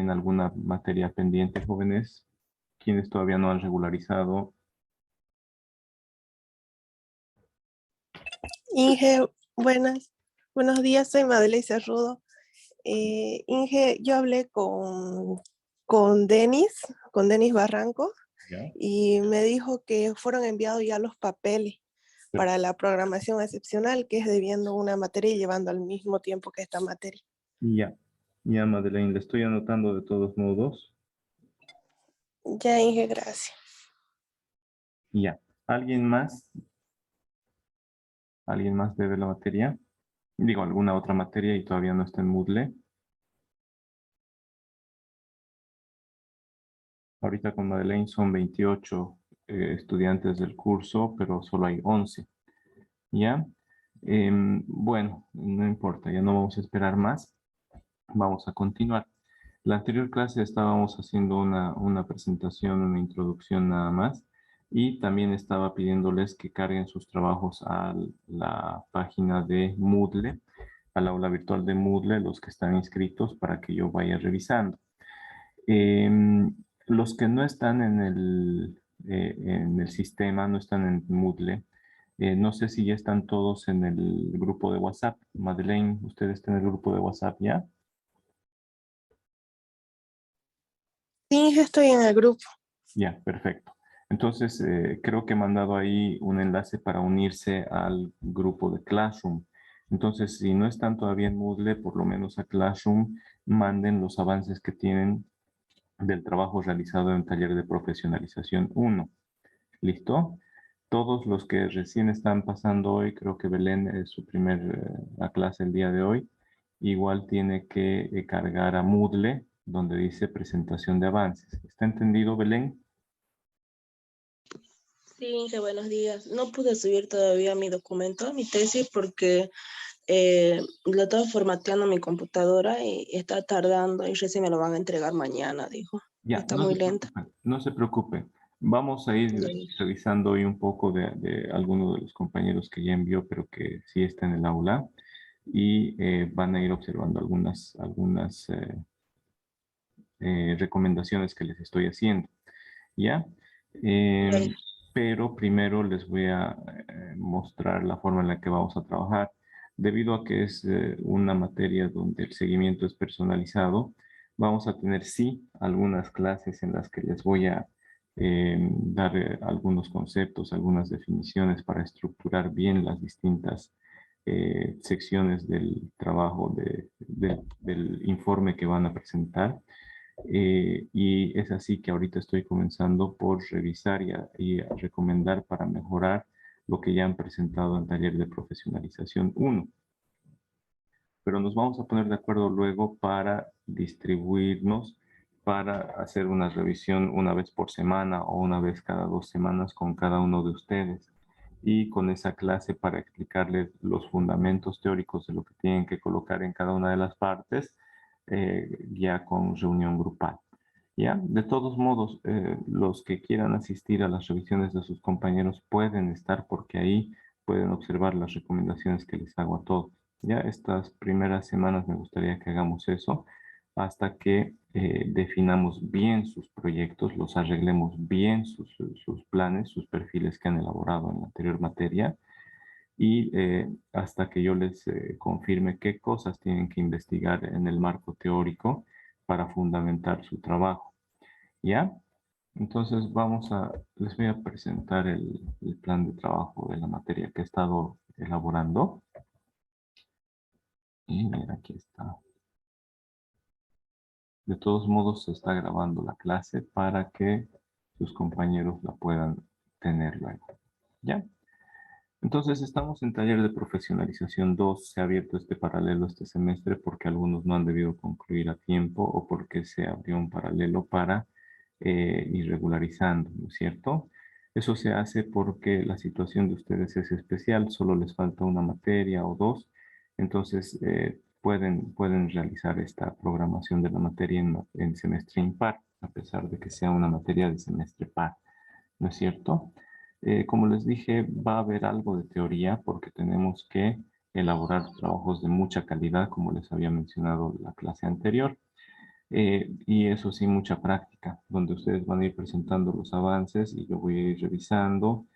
¿Tienen alguna materia pendiente, jóvenes? ¿Quiénes todavía no han regularizado? Inge, buenos días, soy Madeleine Cerrudo. Inge, yo hablé con Denis Barranco, ¿Ya? y me dijo que fueron enviados ya los papeles para la programación excepcional, que es debiendo una materia y llevando al mismo tiempo que esta materia. Ya, ya, Madeleine, le estoy anotando de todos modos. Ya, Inge, gracias. Ya. ¿Alguien más? ¿Alguien más debe la materia? Digo, alguna otra materia y todavía no está en Moodle. Ahorita con Madeleine son 28 estudiantes del curso, pero solo hay 11. ¿Ya? Bueno, no importa, ya no vamos a esperar más. Vamos a continuar. La anterior clase estábamos haciendo una presentación, una introducción nada más, y también estaba pidiéndoles que carguen sus trabajos a la página de Moodle, al aula virtual de Moodle, los que están inscritos, para que yo vaya revisando. Los que no están en el sistema, no están en Moodle, no sé si ya están todos en el grupo de WhatsApp. Madeleine, ¿usted está en el grupo de WhatsApp ya? Sí, Inge, estoy en el grupo. Ya, perfecto. Entonces, creo que he mandado ahí un enlace para unirse al grupo de Classroom. Entonces, si no están todavía en Moodle, por lo menos a Classroom, manden los avances que tienen del trabajo realizado en taller de profesionalización 1. ¿Listo? Todos los que recién están pasando hoy, creo que Belén es su primer clase el día de hoy, igual tiene que cargar a Moodle, donde dice presentación de avances. ¿Está entendido, Belén? Sí, Inge, buenos días. No pude subir todavía mi documento, mi tesis, porque lo estaba formateando mi computadora y está tardando y recién me lo van a entregar mañana, dijo. Ya, Está no muy se lenta. preocupe, no se preocupe. Vamos a ir revisando hoy un poco de algunos de los compañeros que ya envió, pero que sí está en el aula, y van a ir observando algunas recomendaciones que les estoy haciendo. ¿Ya? Ya. Pero primero les voy a mostrar la forma en la que vamos a trabajar. Debido a que es una materia donde el seguimiento es personalizado, vamos a tener sí algunas clases en las que les voy a dar algunos conceptos, algunas definiciones para estructurar bien las distintas secciones del trabajo, del informe que van a presentar. Y es así que ahorita estoy comenzando por revisar y a recomendar para mejorar lo que ya han presentado en taller de profesionalización 1. Pero nos vamos a poner de acuerdo luego para distribuirnos, para hacer una revisión una vez por semana o una vez cada 2 semanas con cada uno de ustedes. Y con esa clase para explicarles los fundamentos teóricos de lo que tienen que colocar en cada una de las partes, ya con reunión grupal. ¿Ya? De todos modos, los que quieran asistir a las revisiones de sus compañeros pueden estar, porque ahí pueden observar las recomendaciones que les hago a todos. Ya estas primeras semanas me gustaría que hagamos eso hasta que definamos bien sus proyectos, los arreglemos bien sus planes, sus perfiles que han elaborado en la anterior materia, y hasta que yo les confirme qué cosas tienen que investigar en el marco teórico para fundamentar su trabajo. ¿Ya? Entonces les voy a presentar el plan de trabajo de la materia que he estado elaborando. Y mira, aquí está. De todos modos, se está grabando la clase para que sus compañeros la puedan tener luego. ¿Ya? Entonces, estamos en taller de profesionalización 2. Se ha abierto este paralelo este semestre porque algunos no han debido concluir a tiempo o porque se abrió un paralelo para ir regularizando, ¿no es cierto? Eso se hace porque la situación de ustedes es especial, solo les falta una materia o dos, entonces pueden realizar esta programación de la materia en semestre impar, a pesar de que sea una materia de semestre par, ¿no es cierto? Como les dije, va a haber algo de teoría porque tenemos que elaborar trabajos de mucha calidad, como les había mencionado en la clase anterior. Y eso sí, mucha práctica, donde ustedes van a ir presentando los avances y yo voy a ir revisando,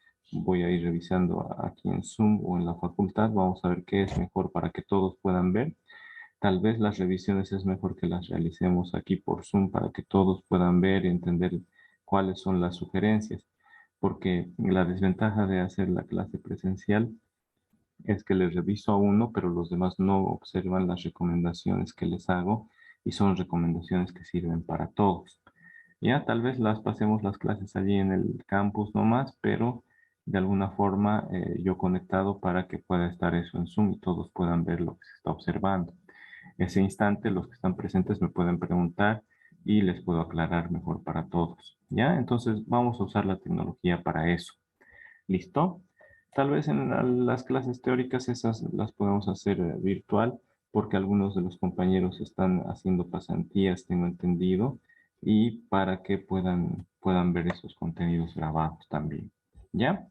aquí en Zoom o en la facultad, vamos a ver qué es mejor para que todos puedan ver. Tal vez las revisiones es mejor que las realicemos aquí por Zoom para que todos puedan ver y entender cuáles son las sugerencias, porque la desventaja de hacer la clase presencial es que les reviso a uno, pero los demás no observan las recomendaciones que les hago y son recomendaciones que sirven para todos. Ya tal vez las pasemos las clases allí en el campus nomás, pero de alguna forma yo conectado para que pueda estar eso en Zoom y todos puedan ver lo que se está observando. Ese instante los que están presentes me pueden preguntar y les puedo aclarar mejor para todos. ¿Ya? Entonces vamos a usar la tecnología para eso. ¿Listo? Tal vez en las clases teóricas esas las podemos hacer virtual porque algunos de los compañeros están haciendo pasantías, tengo entendido, y para que puedan ver esos contenidos grabados también. ¿Ya?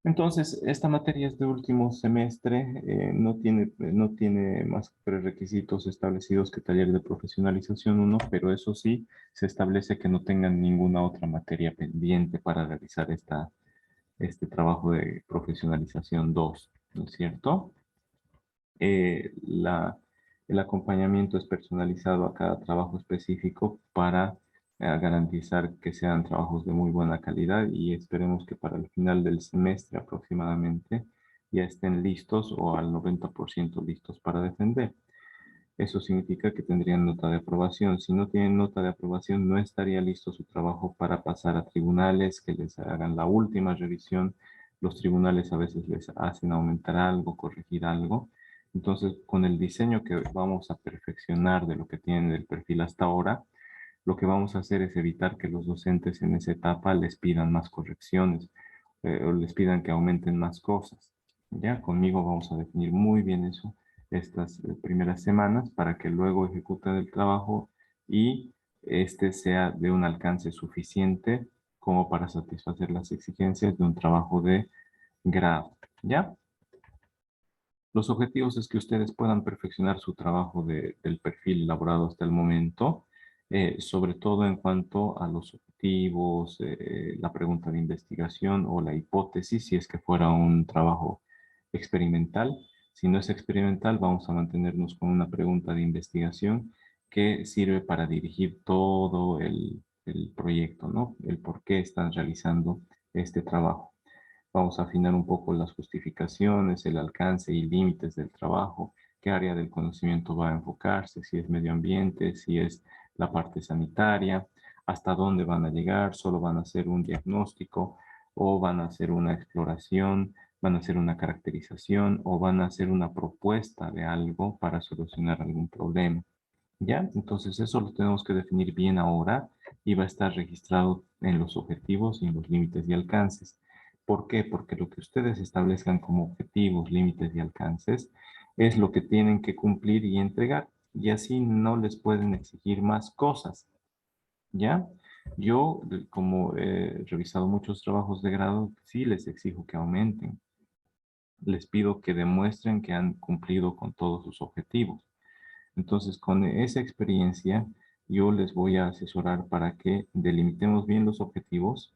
Entonces, esta materia es de último semestre, no tiene más prerequisitos establecidos que taller de profesionalización 1, pero eso sí, se establece que no tengan ninguna otra materia pendiente para realizar este trabajo de profesionalización 2, ¿no es cierto? Eh, la, el acompañamiento es personalizado a cada trabajo específico para garantizar que sean trabajos de muy buena calidad y esperemos que para el final del semestre aproximadamente ya estén listos o al 90% listos para defender. Eso significa que tendrían nota de aprobación. Si no tienen nota de aprobación, no estaría listo su trabajo para pasar a tribunales que les hagan la última revisión. Los tribunales a veces les hacen aumentar algo, corregir algo. Entonces, con el diseño que vamos a perfeccionar de lo que tienen del perfil hasta ahora, lo que vamos a hacer es evitar que los docentes en esa etapa les pidan más correcciones o les pidan que aumenten más cosas. Ya, conmigo vamos a definir muy bien eso estas primeras semanas para que luego ejecuten el trabajo y este sea de un alcance suficiente como para satisfacer las exigencias de un trabajo de grado. ¿Ya? Los objetivos es que ustedes puedan perfeccionar su trabajo del perfil elaborado hasta el momento, sobre todo en cuanto a los objetivos, la pregunta de investigación o la hipótesis, si es que fuera un trabajo experimental. Si no es experimental, vamos a mantenernos con una pregunta de investigación que sirve para dirigir todo el proyecto, ¿no? El por qué están realizando este trabajo. Vamos a afinar un poco las justificaciones, el alcance y límites del trabajo, qué área del conocimiento va a enfocarse, si es medio ambiente, si es la parte sanitaria, hasta dónde van a llegar, solo van a hacer un diagnóstico o van a hacer una exploración, van a hacer una caracterización o van a hacer una propuesta de algo para solucionar algún problema. ¿Ya? Entonces eso lo tenemos que definir bien ahora y va a estar registrado en los objetivos y en los límites y alcances. ¿Por qué? Porque lo que ustedes establezcan como objetivos, límites y alcances es lo que tienen que cumplir y entregar y así no les pueden exigir más cosas. ¿Ya? Yo, como he revisado muchos trabajos de grado, sí les exijo que aumenten. Les pido que demuestren que han cumplido con todos sus objetivos. Entonces, con esa experiencia, yo les voy a asesorar para que delimitemos bien los objetivos,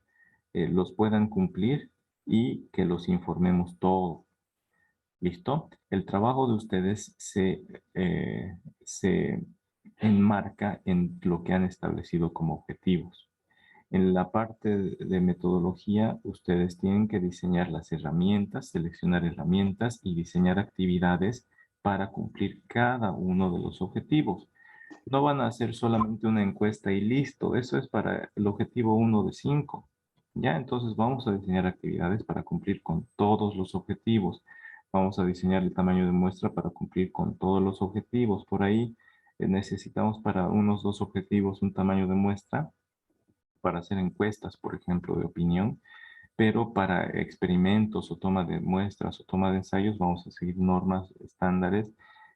los puedan cumplir y que los informemos todo. ¿Listo? El trabajo de ustedes se enmarca en lo que han establecido como objetivos. En la parte de metodología, ustedes tienen que diseñar las herramientas, seleccionar herramientas y diseñar actividades para cumplir cada uno de los objetivos. No van a hacer solamente una encuesta y listo. Eso es para el objetivo 1 de 5. Ya, entonces vamos a diseñar actividades para cumplir con todos los objetivos. Vamos a diseñar el tamaño de muestra para cumplir con todos los objetivos. Por ahí necesitamos para unos 2 objetivos un tamaño de muestra para hacer encuestas, por ejemplo, de opinión, pero para experimentos o toma de muestras o toma de ensayos vamos a seguir normas estándares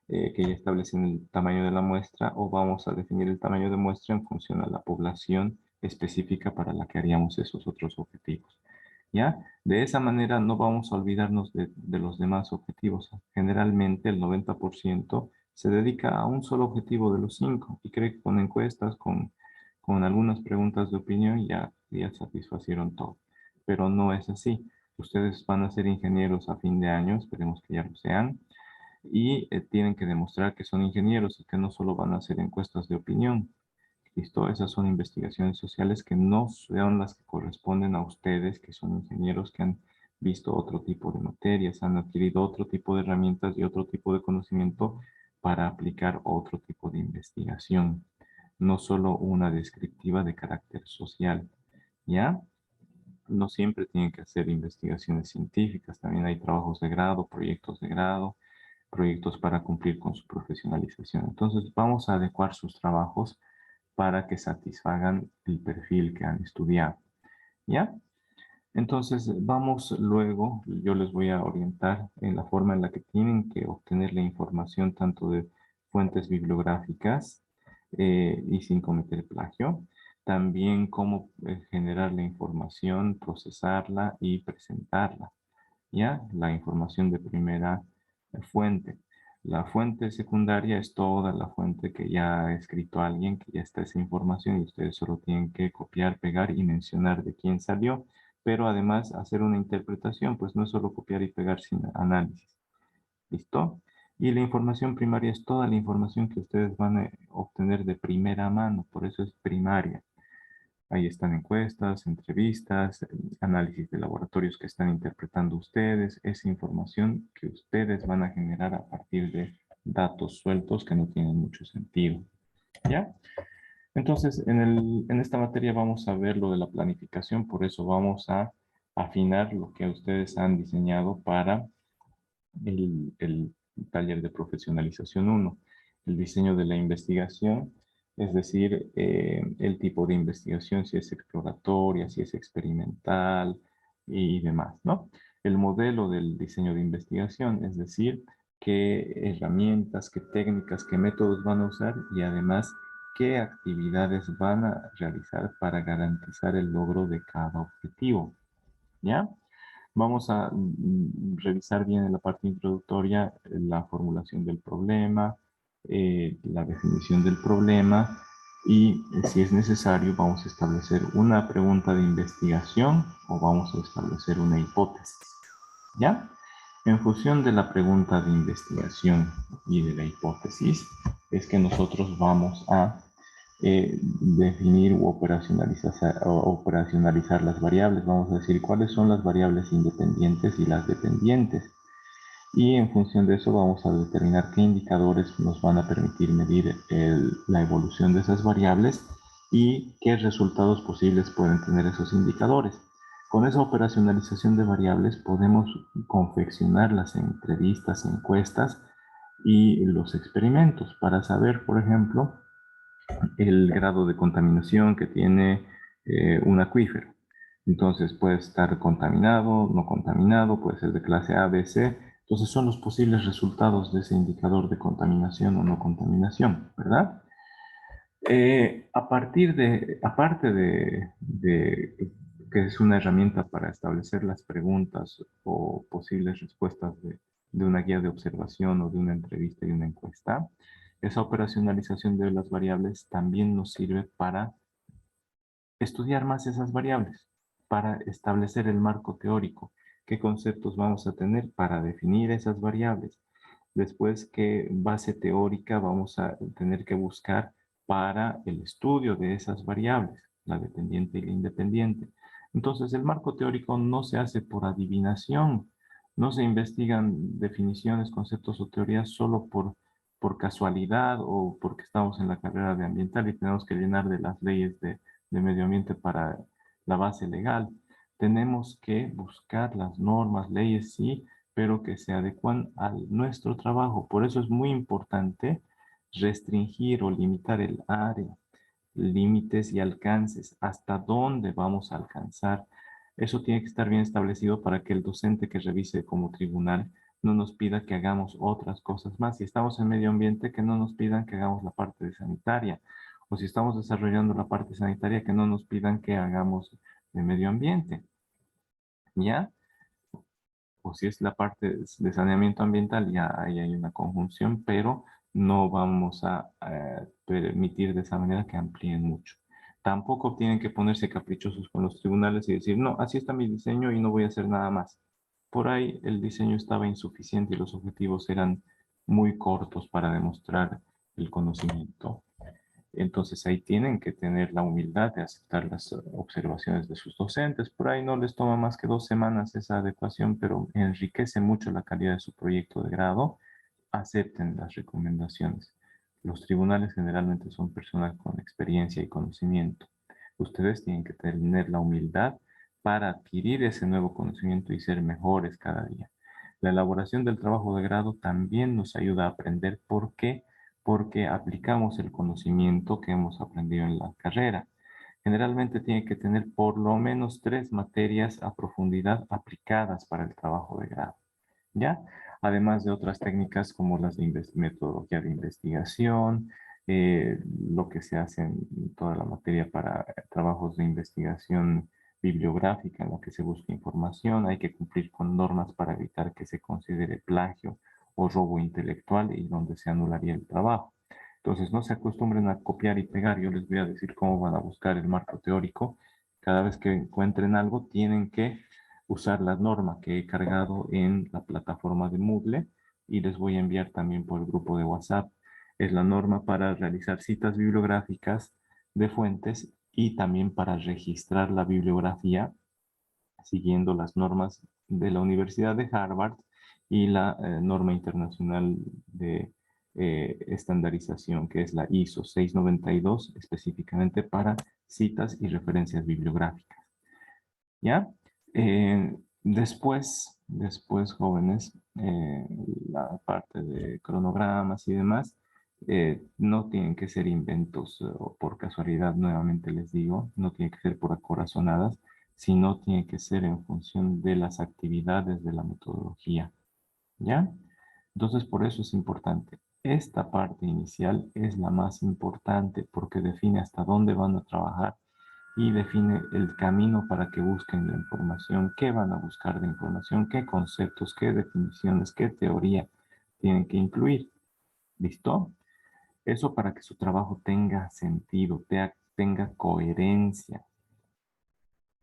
que ya establecen el tamaño de la muestra o vamos a definir el tamaño de muestra en función a la población específica para la que haríamos esos otros objetivos. ¿Ya? De esa manera no vamos a olvidarnos de los demás objetivos. Generalmente el 90% se dedica a un solo objetivo de los 5 y cree que con encuestas, con algunas preguntas de opinión ya satisfacieron todo. Pero no es así. Ustedes van a ser ingenieros a fin de año, esperemos que ya lo sean, y tienen que demostrar que son ingenieros y que no solo van a hacer encuestas de opinión. ¿Listo? Esas son investigaciones sociales que no son las que corresponden a ustedes, que son ingenieros que han visto otro tipo de materias, han adquirido otro tipo de herramientas y otro tipo de conocimiento para aplicar otro tipo de investigación, no solo una descriptiva de carácter social. ¿Ya? No siempre tienen que hacer investigaciones científicas, también hay trabajos de grado, proyectos para cumplir con su profesionalización. Entonces, vamos a adecuar sus trabajos para que satisfagan el perfil que han estudiado. ¿Ya? Entonces, vamos luego, yo les voy a orientar en la forma en la que tienen que obtener la información tanto de fuentes bibliográficas y sin cometer plagio. También cómo generar la información, procesarla y presentarla. ¿Ya? La información de primera fuente. La fuente secundaria es toda la fuente que ya ha escrito alguien, que ya está esa información y ustedes solo tienen que copiar, pegar y mencionar de quién salió, pero además hacer una interpretación, pues no es solo copiar y pegar sin análisis. ¿Listo? Y la información primaria es toda la información que ustedes van a obtener de primera mano, por eso es primaria. Ahí están encuestas, entrevistas, análisis de laboratorios que están interpretando ustedes, esa información que ustedes van a generar a partir de datos sueltos que no tienen mucho sentido. ¿Ya? Entonces, en esta materia vamos a ver lo de la planificación, por eso vamos a afinar lo que ustedes han diseñado para el taller de profesionalización 1, el diseño de la investigación, es decir, el tipo de investigación, si es exploratoria, si es experimental y demás, ¿no? El modelo del diseño de investigación, es decir, qué herramientas, qué técnicas, qué métodos van a usar y además qué actividades van a realizar para garantizar el logro de cada objetivo, ¿ya? Vamos a revisar bien en la parte introductoria la formulación del problema, la definición del problema y si es necesario vamos a establecer una pregunta de investigación o vamos a establecer una hipótesis. ¿Ya? En función de la pregunta de investigación y de la hipótesis es que nosotros vamos a definir u operacionalizar las variables. Vamos a decir cuáles son las variables independientes y las dependientes. Y en función de eso vamos a determinar qué indicadores nos van a permitir medir la evolución de esas variables y qué resultados posibles pueden tener esos indicadores. Con esa operacionalización de variables podemos confeccionar las entrevistas, encuestas y los experimentos para saber, por ejemplo, el grado de contaminación que tiene un acuífero. Entonces puede estar contaminado, no contaminado, puede ser de clase A, B, C. Entonces son los posibles resultados de ese indicador de contaminación o no contaminación, ¿verdad? Aparte de que es una herramienta para establecer las preguntas o posibles respuestas de una guía de observación o de una entrevista y una encuesta, esa operacionalización de las variables también nos sirve para estudiar más esas variables, para establecer el marco teórico, qué conceptos vamos a tener para definir esas variables. Después, qué base teórica vamos a tener que buscar para el estudio de esas variables, la dependiente y la independiente. Entonces, el marco teórico no se hace por adivinación, no se investigan definiciones, conceptos o teorías solo por casualidad o porque estamos en la carrera de ambiental y tenemos que llenar de las leyes de medio ambiente para la base legal. Tenemos que buscar las normas, leyes, sí, pero que se adecuan a nuestro trabajo. Por eso es muy importante restringir o limitar el área, límites y alcances, hasta dónde vamos a alcanzar. Eso tiene que estar bien establecido para que el docente que revise como tribunal no nos pida que hagamos otras cosas más. Si estamos en medio ambiente, que no nos pidan que hagamos la parte de sanitaria. O si estamos desarrollando la parte sanitaria, que no nos pidan que hagamos de medio ambiente. ¿Ya? O si es la parte de saneamiento ambiental, ya ahí hay una conjunción, pero no vamos a permitir de esa manera que amplíen mucho. Tampoco tienen que ponerse caprichosos con los tribunales y decir, no, así está mi diseño y no voy a hacer nada más. Por ahí el diseño estaba insuficiente y los objetivos eran muy cortos para demostrar el conocimiento. Entonces ahí tienen que tener la humildad de aceptar las observaciones de sus docentes. Por ahí no les toma más que 2 semanas esa adecuación, pero enriquece mucho la calidad de su proyecto de grado. Acepten las recomendaciones. Los tribunales generalmente son personas con experiencia y conocimiento. Ustedes tienen que tener la humildad para adquirir ese nuevo conocimiento y ser mejores cada día. La elaboración del trabajo de grado también nos ayuda a aprender por qué, porque aplicamos el conocimiento que hemos aprendido en la carrera. Generalmente tiene que tener por lo menos 3 materias a profundidad aplicadas para el trabajo de grado. ¿Ya? Además de otras técnicas como las de metodología de investigación, lo que se hace en toda la materia para trabajos de investigación bibliográfica en la que se busca información, hay que cumplir con normas para evitar que se considere plagio o robo intelectual y donde se anularía el trabajo. Entonces, no se acostumbren a copiar y pegar. Yo les voy a decir cómo van a buscar el marco teórico. Cada vez que encuentren algo, tienen que usar la norma que he cargado en la plataforma de Moodle y les voy a enviar también por el grupo de WhatsApp. Es la norma para realizar citas bibliográficas de fuentes y también para registrar la bibliografía siguiendo las normas de la Universidad de Harvard y la norma internacional de estandarización, que es la ISO 692, específicamente para citas y referencias bibliográficas. ¿Ya? Después, jóvenes, la parte de cronogramas y demás, no tienen que ser inventos o por casualidad, nuevamente les digo, no tiene que ser por acorazonadas, sino tiene que ser en función de las actividades de la metodología. ¿Ya? Entonces, por eso es importante. Esta parte inicial es la más importante porque define hasta dónde van a trabajar y define el camino para que busquen la información, qué van a buscar de información, qué conceptos, qué definiciones, qué teoría tienen que incluir. ¿Listo? Eso para que su trabajo tenga sentido, tenga coherencia.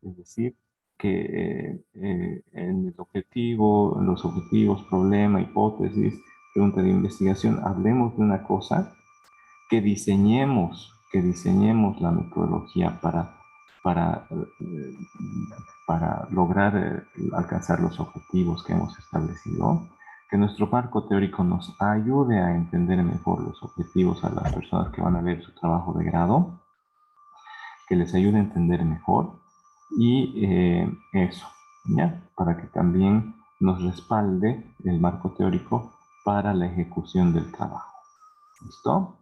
Es decir, que en el objetivo, en los objetivos, problema, hipótesis, pregunta de investigación, hablemos de una cosa, que diseñemos la metodología para lograr alcanzar los objetivos que hemos establecido, que nuestro marco teórico nos ayude a entender mejor los objetivos a las personas que van a ver su trabajo de grado, que les ayude a entender mejor y eso, ¿ya? Para que también nos respalde el marco teórico para la ejecución del trabajo. ¿Listo?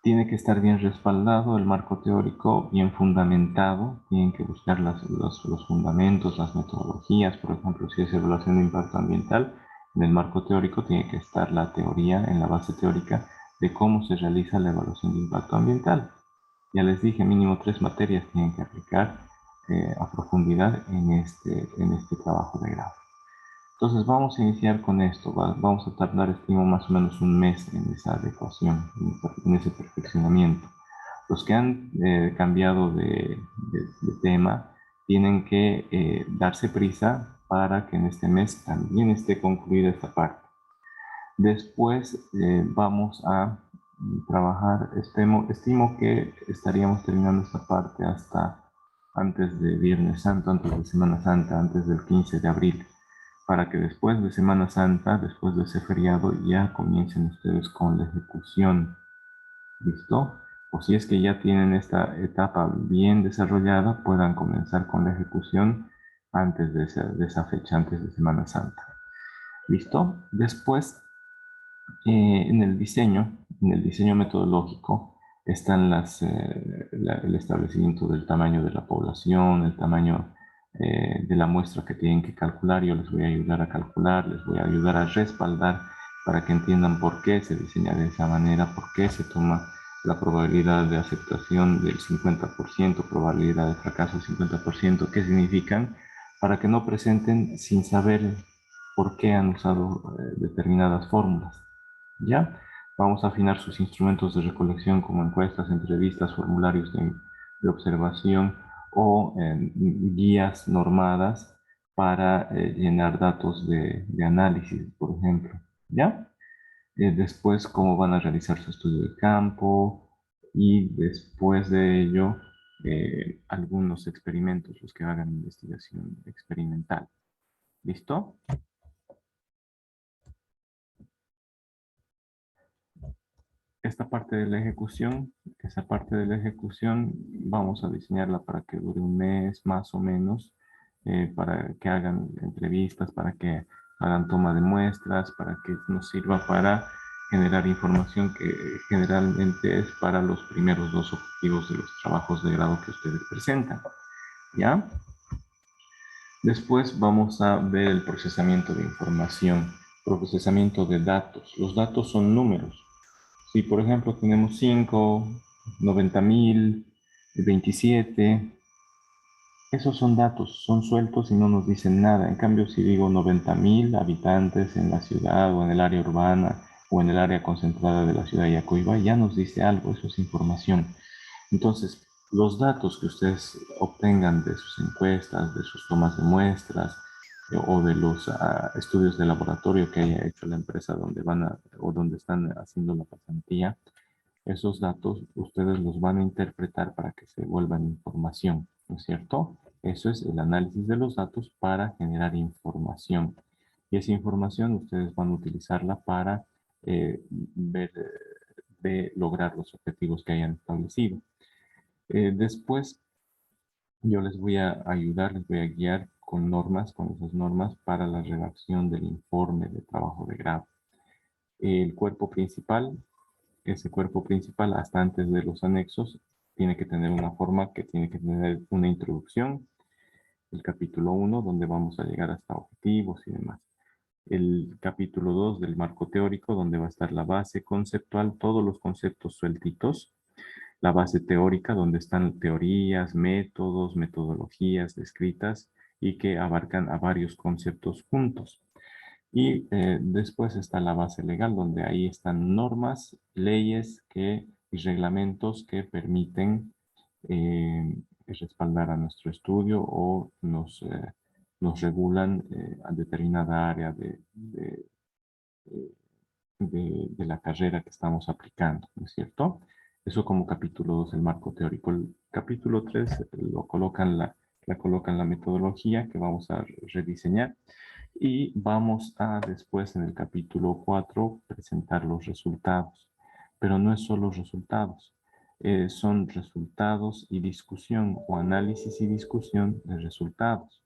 Tiene que estar bien respaldado el marco teórico, bien fundamentado. Tienen que buscar los fundamentos, las metodologías. Por ejemplo, si es evaluación de impacto ambiental, en el marco teórico tiene que estar la teoría, en la base teórica, de cómo se realiza la evaluación de impacto ambiental. Ya les dije, mínimo 3 materias tienen que aplicar a profundidad en este trabajo de grado. Entonces vamos a iniciar con esto. Vamos a tardar, estimo, más o menos un mes en esa adecuación, en ese perfeccionamiento. Los que han cambiado de tema tienen que darse prisa para que en este mes también esté concluida esta parte. Después vamos a trabajar, estimo que estaríamos terminando esta parte hasta antes de Viernes Santo, antes de Semana Santa, antes del 15 de abril, para que después de Semana Santa, después de ese feriado, ya comiencen ustedes con la ejecución. ¿Listo? O si es que ya tienen esta etapa bien desarrollada, puedan comenzar con la ejecución antes de esa fecha, antes de Semana Santa. ¿Listo? Después en el diseño metodológico, están el establecimiento del tamaño de la población, el tamaño de la muestra que tienen que calcular. Yo les voy a ayudar a calcular, les voy a ayudar a respaldar para que entiendan por qué se diseña de esa manera, por qué se toma la probabilidad de aceptación del 50%, probabilidad de fracaso del 50%, qué significan, para que no presenten sin saber por qué han usado determinadas fórmulas. ¿Ya? Vamos a afinar sus instrumentos de recolección como encuestas, entrevistas, formularios de observación o guías normadas para llenar datos de análisis, por ejemplo. ¿Ya? Después, cómo van a realizar su estudio de campo y después de ello, algunos experimentos, los que hagan investigación experimental. ¿Listo? Esta parte de la ejecución, esa parte de la ejecución vamos a diseñarla para que dure un mes más o menos, para que hagan entrevistas, para que hagan toma de muestras, para que nos sirva para generar información que generalmente es para los primeros dos objetivos de los trabajos de grado que ustedes presentan. ¿Ya? Después vamos a ver el procesamiento de información, procesamiento de datos. Los datos son números. Si, por ejemplo, tenemos 5, 90.000, 27, esos son datos, son sueltos y no nos dicen nada. En cambio, si digo 90.000 habitantes en la ciudad o en el área urbana o en el área concentrada de la ciudad de Yacoiba, ya nos dice algo, eso es información. Entonces, los datos que ustedes obtengan de sus encuestas, de sus tomas de muestras o de los estudios de laboratorio que haya hecho la empresa donde van a o donde están haciendo la pasantía, esos datos ustedes los van a interpretar para que se vuelvan información, ¿no es cierto? Eso es el análisis de los datos para generar información. Y esa información ustedes van a utilizarla para ver, de lograr los objetivos que hayan establecido. Después yo les voy a ayudar, les voy a guiar con normas, con esas normas para la redacción del informe de trabajo de grado. El cuerpo principal, ese cuerpo principal hasta antes de los anexos, tiene que tener una forma que tiene que tener una introducción, el capítulo 1, donde vamos a llegar hasta objetivos y demás. El capítulo 2 del marco teórico, donde va a estar la base conceptual, todos los conceptos sueltitos, la base teórica, donde están teorías, métodos, metodologías descritas y que abarcan a varios conceptos juntos. Y después está la base legal, donde ahí están normas, leyes y reglamentos que permiten respaldar a nuestro estudio o nos regulan a determinada área de la carrera que estamos aplicando, ¿no es cierto? Eso como capítulo 2 del marco teórico. El capítulo 3 la colocan la metodología que vamos a rediseñar y vamos a después en el capítulo 4 presentar los resultados. Pero no es solo resultados, son resultados y discusión o análisis y discusión de resultados.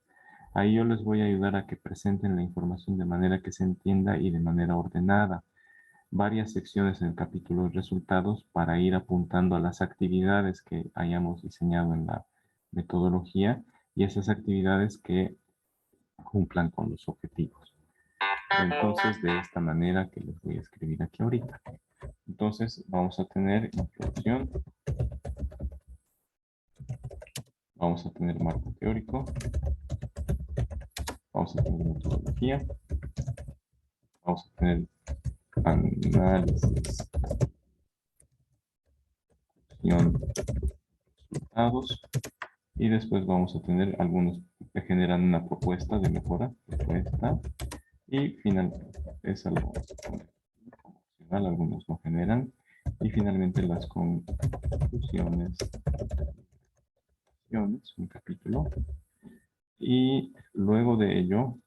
Ahí yo les voy a ayudar a que presenten la información de manera que se entienda y de manera ordenada. Varias secciones en el capítulo de resultados para ir apuntando a las actividades que hayamos diseñado en la metodología y esas actividades que cumplan con los objetivos. Entonces, de esta manera que les voy a escribir aquí ahorita. Entonces, vamos a tener introducción, vamos a tener marco teórico, vamos a tener metodología, vamos a tener análisis, resultados, y después vamos a tener algunos que generan una propuesta de mejora, propuesta, y finalmente, esa lo vamos a poner como opcional, algunos no generan, y finalmente las conclusiones, un capítulo, y luego de ello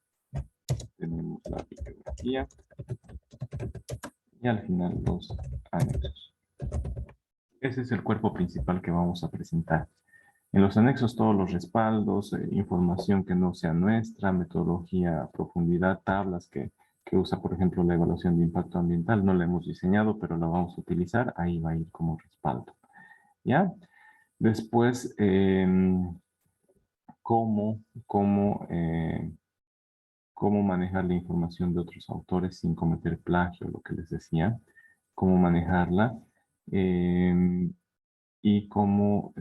tenemos la bibliografía y al final los anexos. Ese es el cuerpo principal que vamos a presentar. En los anexos todos los respaldos, información que no sea nuestra, metodología, profundidad, tablas que usa, por ejemplo, la evaluación de impacto ambiental. No la hemos diseñado, pero la vamos a utilizar. Ahí va a ir como respaldo. ¿Ya? Después, cómo manejar la información de otros autores sin cometer plagio, lo que les decía, cómo manejarla y cómo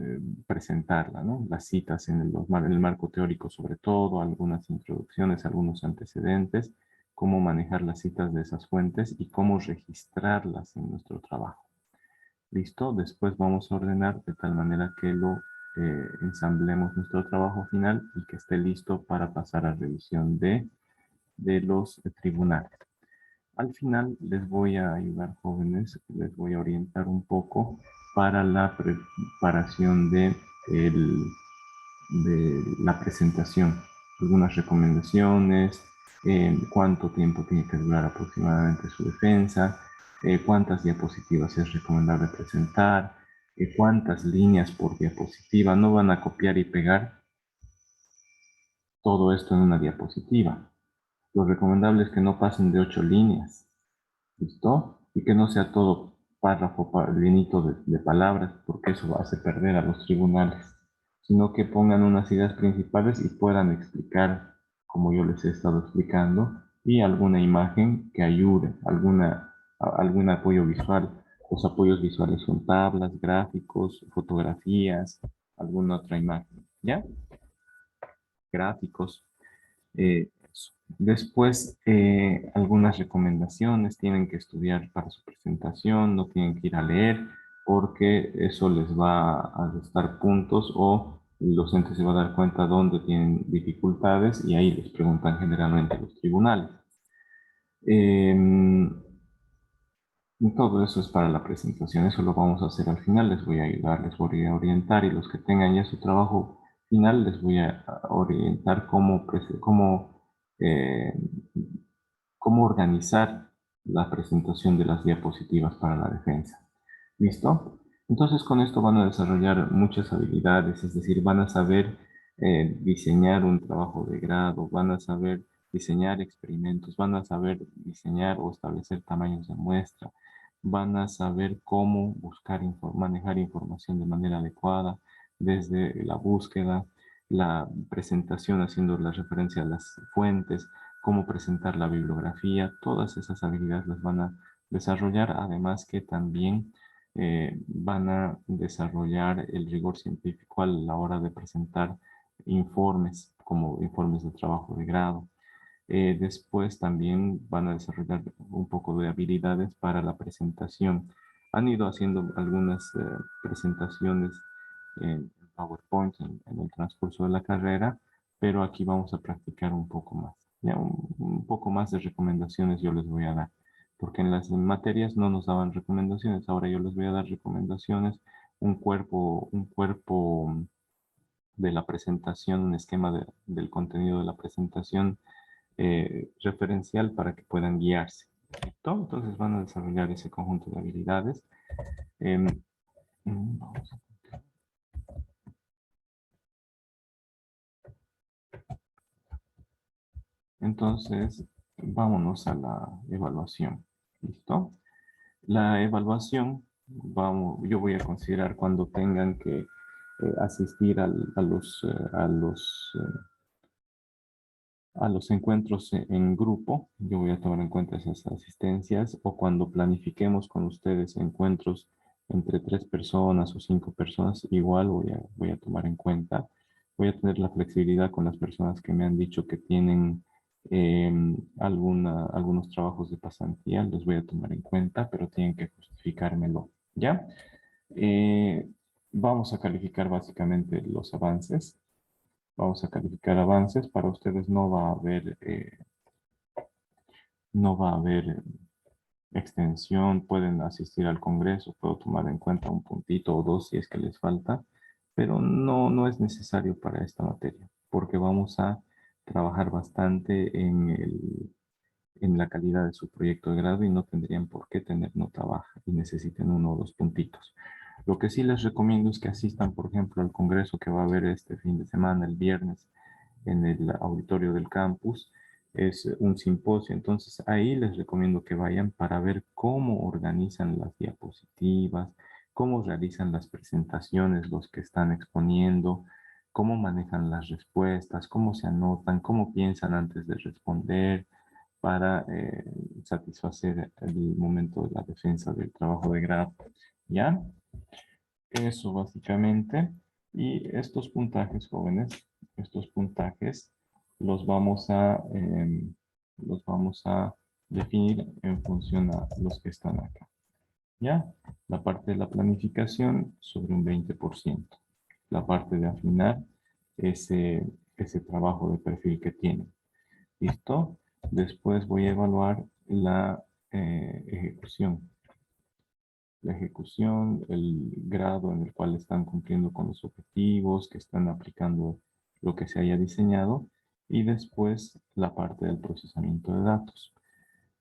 presentarla, ¿no? Las citas en el marco teórico sobre todo, algunas introducciones, algunos antecedentes cómo manejar las citas de esas fuentes y cómo registrarlas en nuestro trabajo. ¿Listo? Después vamos a ordenar de tal manera que lo ensamblemos nuestro trabajo final y que esté listo para pasar a revisión de los tribunales. Al final les voy a ayudar, jóvenes, les voy a orientar un poco para la preparación de la presentación. Algunas recomendaciones, cuánto tiempo tiene que durar aproximadamente su defensa, cuántas diapositivas es recomendable presentar, cuántas líneas por diapositiva. No van a copiar y pegar todo esto en una diapositiva. Lo recomendable es que no pasen de 8 líneas. ¿Listo? Y que no sea todo párrafo, llenito de palabras, porque eso hace perder a los tribunales, sino que pongan unas ideas principales y puedan explicar, como yo les he estado explicando, y alguna imagen que ayude, algún apoyo visual. Los apoyos visuales son tablas, gráficos, fotografías, alguna otra imagen, ¿ya? Gráficos. Eso. Después, algunas recomendaciones, tienen que estudiar para su presentación, no tienen que ir a leer, porque eso les va a restar puntos o el docente se va a dar cuenta dónde tienen dificultades y ahí les preguntan generalmente los tribunales. Todo eso es para la presentación, eso lo vamos a hacer al final, les voy a ayudar, les voy a orientar y los que tengan ya su trabajo final les voy a orientar eh, cómo organizar la presentación de las diapositivas para la defensa. ¿Listo? Entonces con esto van a desarrollar muchas habilidades, es decir, van a saber diseñar un trabajo de grado, van a saber diseñar experimentos, van a saber diseñar o establecer tamaños de muestra, van a saber cómo buscar, manejar información de manera adecuada, desde la búsqueda, la presentación haciendo la referencia a las fuentes, cómo presentar la bibliografía, todas esas habilidades las van a desarrollar, además que también van a desarrollar el rigor científico a la hora de presentar informes, como informes de trabajo de grado. Después también van a desarrollar un poco de habilidades para la presentación. Han ido haciendo algunas presentaciones en PowerPoint en el transcurso de la carrera, pero aquí vamos a practicar un poco más. Ya un poco más de recomendaciones yo les voy a dar, porque en las materias no nos daban recomendaciones. Ahora yo les voy a dar recomendaciones, un cuerpo de la presentación, un esquema del contenido de la presentación referencial para que puedan guiarse. ¿Listo? Entonces van a desarrollar ese conjunto de habilidades. Vamos a... Entonces, vámonos a la evaluación. ¿Listo? La evaluación, yo voy a considerar cuando tengan que asistir a los encuentros en grupo. Yo voy a tomar en cuenta esas asistencias, o cuando planifiquemos con ustedes encuentros entre 3 personas o 5 personas, igual voy a tomar en cuenta. Voy a tener la flexibilidad con las personas que me han dicho que tienen algunos trabajos de pasantía, les voy a tomar en cuenta, pero tienen que justificármelo, ¿ya? Vamos a calificar básicamente los avances. Vamos a calificar avances. Para ustedes no va a haber extensión. Pueden asistir al congreso, puedo tomar en cuenta un puntito o dos si es que les falta, pero no es necesario para esta materia, porque vamos a trabajar bastante en la calidad de su proyecto de grado y no tendrían por qué tener nota baja y necesiten 1 o 2 puntitos. Lo que sí les recomiendo es que asistan, por ejemplo, al congreso que va a haber este fin de semana, el viernes, en el auditorio del campus. Es un simposio, entonces ahí les recomiendo que vayan para ver cómo organizan las diapositivas, cómo realizan las presentaciones los que están exponiendo, cómo manejan las respuestas, cómo se anotan, cómo piensan antes de responder, para satisfacer el momento de la defensa del trabajo de grado. ¿Ya? Eso básicamente. Y estos puntajes, jóvenes, estos puntajes los vamos a los vamos a definir en función a los que están acá. ¿Ya? La parte de la planificación sobre un 20%. La parte de afinar ese trabajo de perfil que tienen. ¿Listo? Después voy a evaluar la ejecución. La ejecución, el grado en el cual están cumpliendo con los objetivos, que están aplicando lo que se haya diseñado, y después la parte del procesamiento de datos.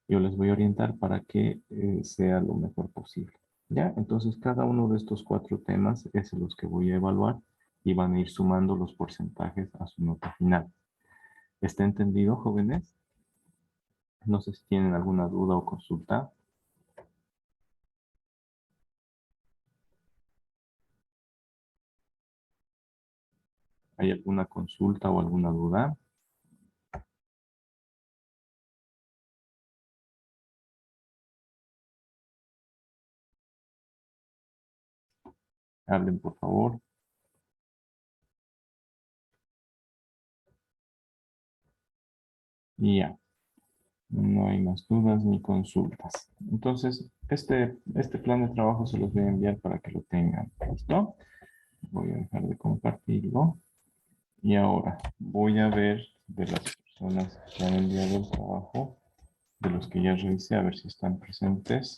Yo les voy a orientar para que sea lo mejor posible. ¿Ya? Entonces, cada uno de estos 4 temas es los que voy a evaluar y van a ir sumando los porcentajes a su nota final. ¿Está entendido, jóvenes? No sé si tienen alguna duda o consulta. ¿Hay alguna consulta o alguna duda? Hablen, por favor. Y ya. No hay más dudas ni consultas. Entonces, este plan de trabajo se los voy a enviar para que lo tengan. ¿Listo? Voy a dejar de compartirlo. Y ahora voy a ver de las personas que han enviado el trabajo, de los que ya revisé, a ver si están presentes.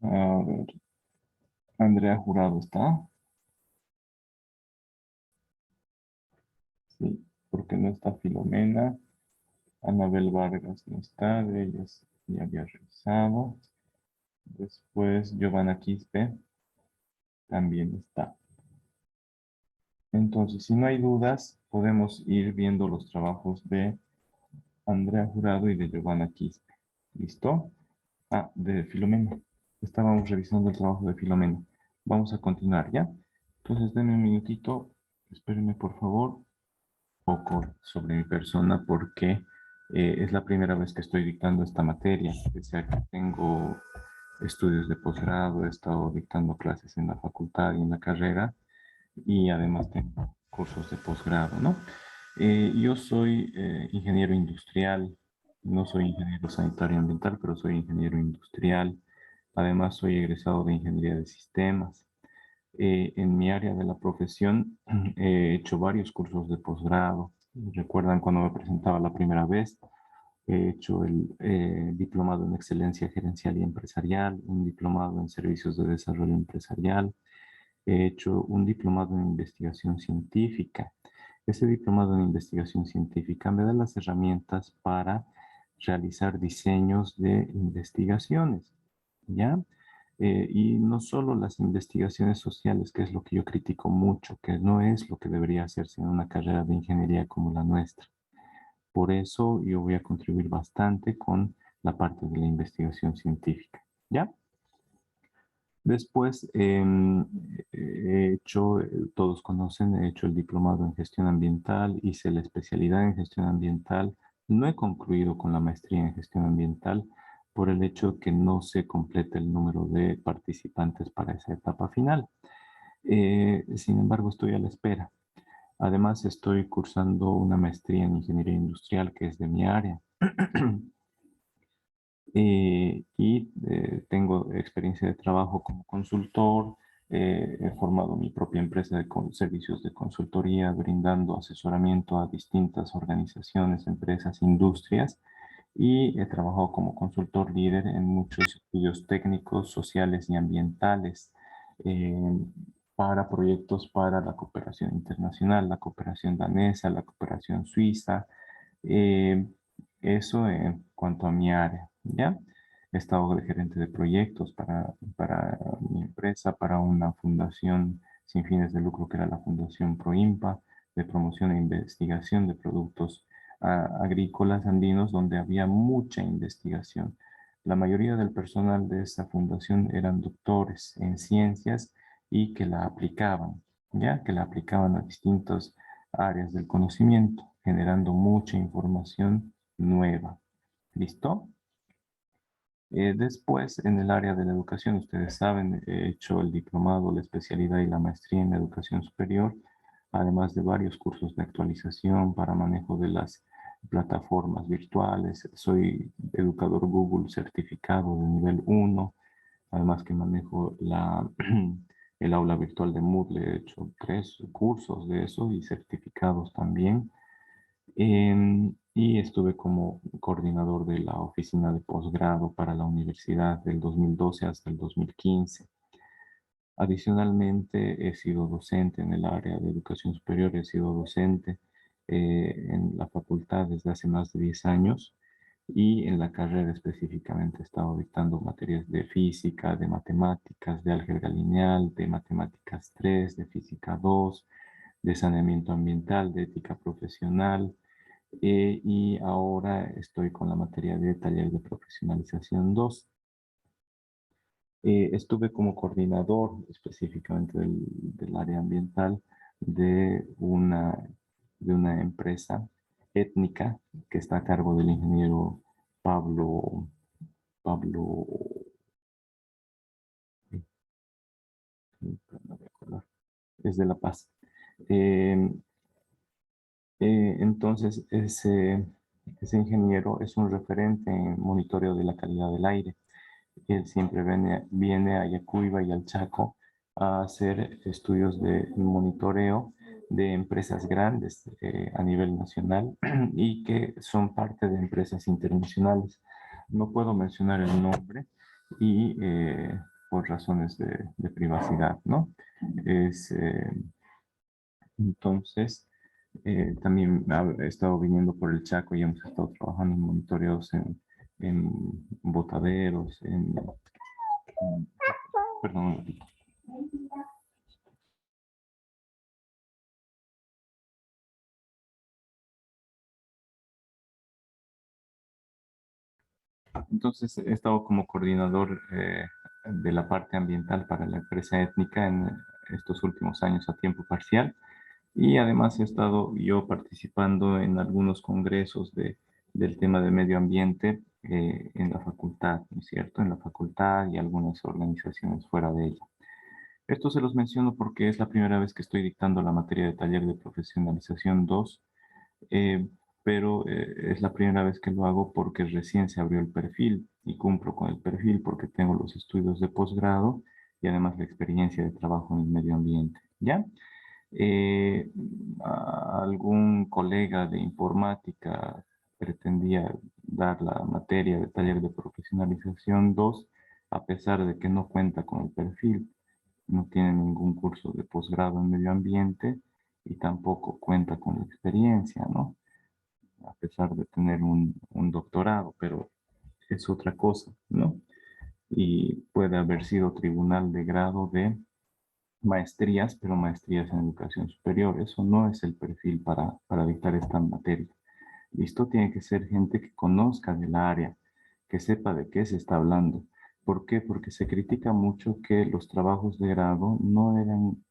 A ver, Andrea Jurado está. Sí, porque no está Filomena. Anabel Vargas no está, de ellas ya había revisado. Después Giovanna Quispe también está. Entonces, si no hay dudas, podemos ir viendo los trabajos de Andrea Jurado y de Giovanna Quispe. ¿Listo? Ah, de Filomena. Estábamos revisando el trabajo de Filomena. Vamos a continuar, ¿ya? Entonces, denme un minutito. Espérenme, por favor, poco sobre mi persona porque es la primera vez que estoy dictando esta materia. Pese a que tengo estudios de posgrado, he estado dictando clases en la facultad y en la carrera y además tengo cursos de posgrado, ¿no? Yo soy ingeniero industrial, no soy ingeniero sanitario ambiental, pero soy ingeniero industrial. Además, soy egresado de ingeniería de sistemas. En mi área de la profesión he hecho varios cursos de posgrado. ¿Recuerdan cuando me presentaba la primera vez? He hecho el diplomado en excelencia gerencial y empresarial, un diplomado en servicios de desarrollo empresarial. He hecho un diplomado en investigación científica. Ese diplomado en investigación científica me da las herramientas para realizar diseños de investigaciones, ¿ya? Y no solo las investigaciones sociales, que es lo que yo critico mucho, que no es lo que debería hacerse en una carrera de ingeniería como la nuestra. Por eso yo voy a contribuir bastante con la parte de la investigación científica, ¿ya? Después he hecho, todos conocen, he hecho el diplomado en gestión ambiental, hice la especialidad en gestión ambiental. No he concluido con la maestría en gestión ambiental por el hecho de que no se completa el número de participantes para esa etapa final. Sin embargo, estoy a la espera. Además, estoy cursando una maestría en ingeniería industrial que es de mi área. Tengo experiencia de trabajo como consultor, he formado mi propia empresa de servicios de consultoría, brindando asesoramiento a distintas organizaciones, empresas, industrias, y he trabajado como consultor líder en muchos estudios técnicos, sociales y ambientales eh, para proyectos para la cooperación internacional, la cooperación danesa, la cooperación suiza, eh, eso en cuanto a mi área, ¿ya? He estado de gerente de proyectos para mi empresa, para una fundación sin fines de lucro que era la Fundación Proimpa, de promoción e investigación de productos agrícolas andinos, donde había mucha investigación. La mayoría del personal de esa fundación eran doctores en ciencias y que la aplicaban, ¿ya? Que la aplicaban a distintas áreas del conocimiento, generando mucha información nueva. ¿Listo? Después, en el área de la educación, ustedes saben, he hecho el diplomado, la especialidad y la maestría en educación superior, además de varios cursos de actualización para manejo de las plataformas virtuales. Soy educador Google certificado de nivel 1, además que manejo el aula virtual de Moodle. He hecho 3 cursos de eso y certificados también. Y estuve como coordinador de la oficina de posgrado para la universidad del 2012 hasta el 2015. Adicionalmente, he sido docente en el área de educación superior, he sido docente en la facultad desde hace más de 10 años y en la carrera específicamente he estado dictando materias de física, de matemáticas, de álgebra lineal, de matemáticas 3, de física 2, de saneamiento ambiental, de ética profesional, y ahora estoy con la materia de taller de profesionalización 2. Estuve como coordinador específicamente del área ambiental de una empresa étnica que está a cargo del ingeniero Pablo, no me acuerdo, es de La Paz. Eh, entonces, ese ingeniero es un referente en monitoreo de la calidad del aire. Él siempre viene a Yacuiba y al Chaco a hacer estudios de monitoreo de empresas grandes a nivel nacional y que son parte de empresas internacionales. No puedo mencionar el nombre y por razones de privacidad, ¿no? Es, entonces, también he estado viniendo por el Chaco y hemos estado trabajando en monitoreos en botaderos, perdón, un ratito. Entonces, he estado como coordinador de la parte ambiental para la empresa étnica en estos últimos años a tiempo parcial. Y además he estado yo participando en algunos congresos del tema de medio ambiente en la facultad, ¿no es cierto? En la facultad y algunas organizaciones fuera de ella. Esto se los menciono porque es la primera vez que estoy dictando la materia de taller de profesionalización 2, eh, pero es la primera vez que lo hago porque recién se abrió el perfil y cumplo con el perfil porque tengo los estudios de posgrado y además la experiencia de trabajo en el medio ambiente, ¿ya? Eh, Algún colega de informática pretendía dar la materia de taller de profesionalización 2, a pesar de que no cuenta con el perfil, no tiene ningún curso de posgrado en medio ambiente y tampoco cuenta con la experiencia, ¿no? A pesar de tener un doctorado, pero es otra cosa, ¿no? Y puede haber sido tribunal de grado de maestrías, pero maestrías en educación superior. Eso no es el perfil para dictar esta materia. Listo, tiene que ser gente que conozca del área, que sepa de qué se está hablando. ¿Por qué? Porque se critica mucho que los trabajos de grado no eran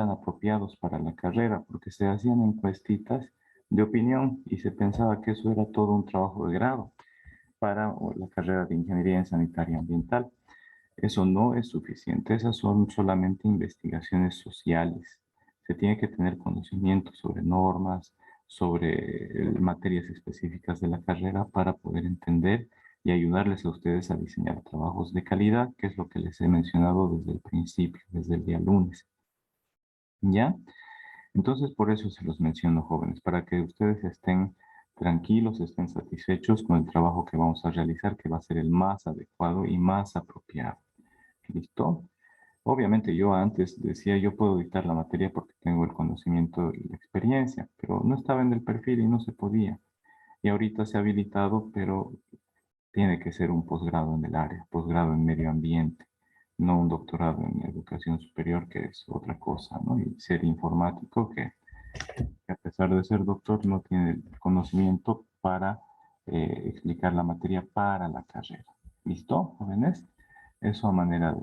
apropiados para la carrera, porque se hacían encuestitas de opinión y se pensaba que eso era todo un trabajo de grado para la carrera de ingeniería en sanitaria ambiental. Eso no es suficiente, esas son solamente investigaciones sociales. Se tiene que tener conocimiento sobre normas, sobre materias específicas de la carrera para poder entender y ayudarles a ustedes a diseñar trabajos de calidad, que es lo que les he mencionado desde el principio, desde el día lunes. ¿Ya? Entonces, por eso se los menciono, jóvenes, para que ustedes estén tranquilos, estén satisfechos con el trabajo que vamos a realizar, que va a ser el más adecuado y más apropiado. ¿Listo? Obviamente yo antes decía, yo puedo dictar la materia porque tengo el conocimiento y la experiencia, pero no estaba en el perfil y no se podía. Y ahorita se ha habilitado, pero tiene que ser un posgrado en el área, posgrado en medio ambiente, no un doctorado en educación superior, que es otra cosa, ¿no? Y ser informático, que a pesar de ser doctor, no tiene el conocimiento para explicar la materia para la carrera. ¿Listo, jóvenes? Eso a manera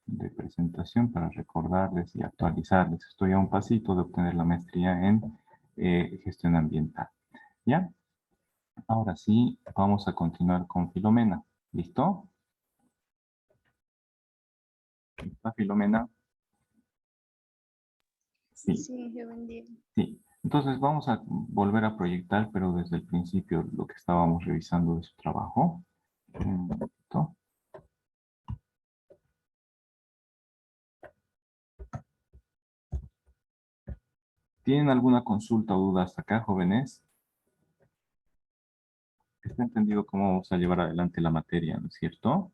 de presentación para recordarles y actualizarles. Estoy a un pasito de obtener la maestría en gestión ambiental. ¿Ya? Ahora sí, vamos a continuar con Filomena. ¿Listo? ¿Está Filomena? Sí, Sí, yo bendiga. sí. Entonces vamos a volver a proyectar, pero desde el principio lo que estábamos revisando de su trabajo. Un momentito. ¿Tienen alguna consulta o duda hasta acá, jóvenes? Está entendido cómo vamos a llevar adelante la materia, ¿no es cierto?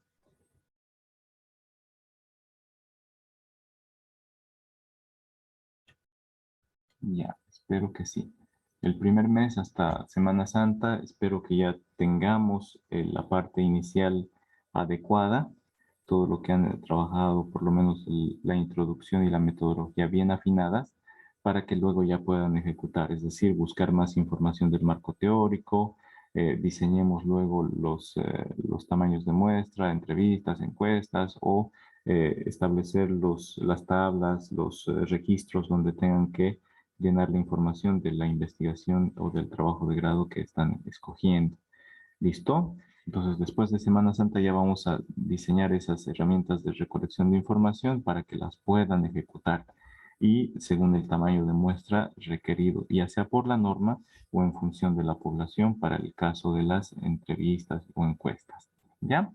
Ya, espero que sí. El primer mes hasta Semana Santa, espero que ya tengamos la parte inicial adecuada, todo lo que han trabajado, por lo menos la introducción y la metodología bien afinadas, para que luego ya puedan ejecutar, es decir, buscar más información del marco teórico, diseñemos luego los tamaños de muestra, entrevistas, encuestas o establecer las tablas, los registros donde tengan que llenar la información de la investigación o del trabajo de grado que están escogiendo. ¿Listo? Entonces, después de Semana Santa ya vamos a diseñar esas herramientas de recolección de información para que las puedan ejecutar y según el tamaño de muestra requerido, ya sea por la norma o en función de la población para el caso de las entrevistas o encuestas. ¿Ya?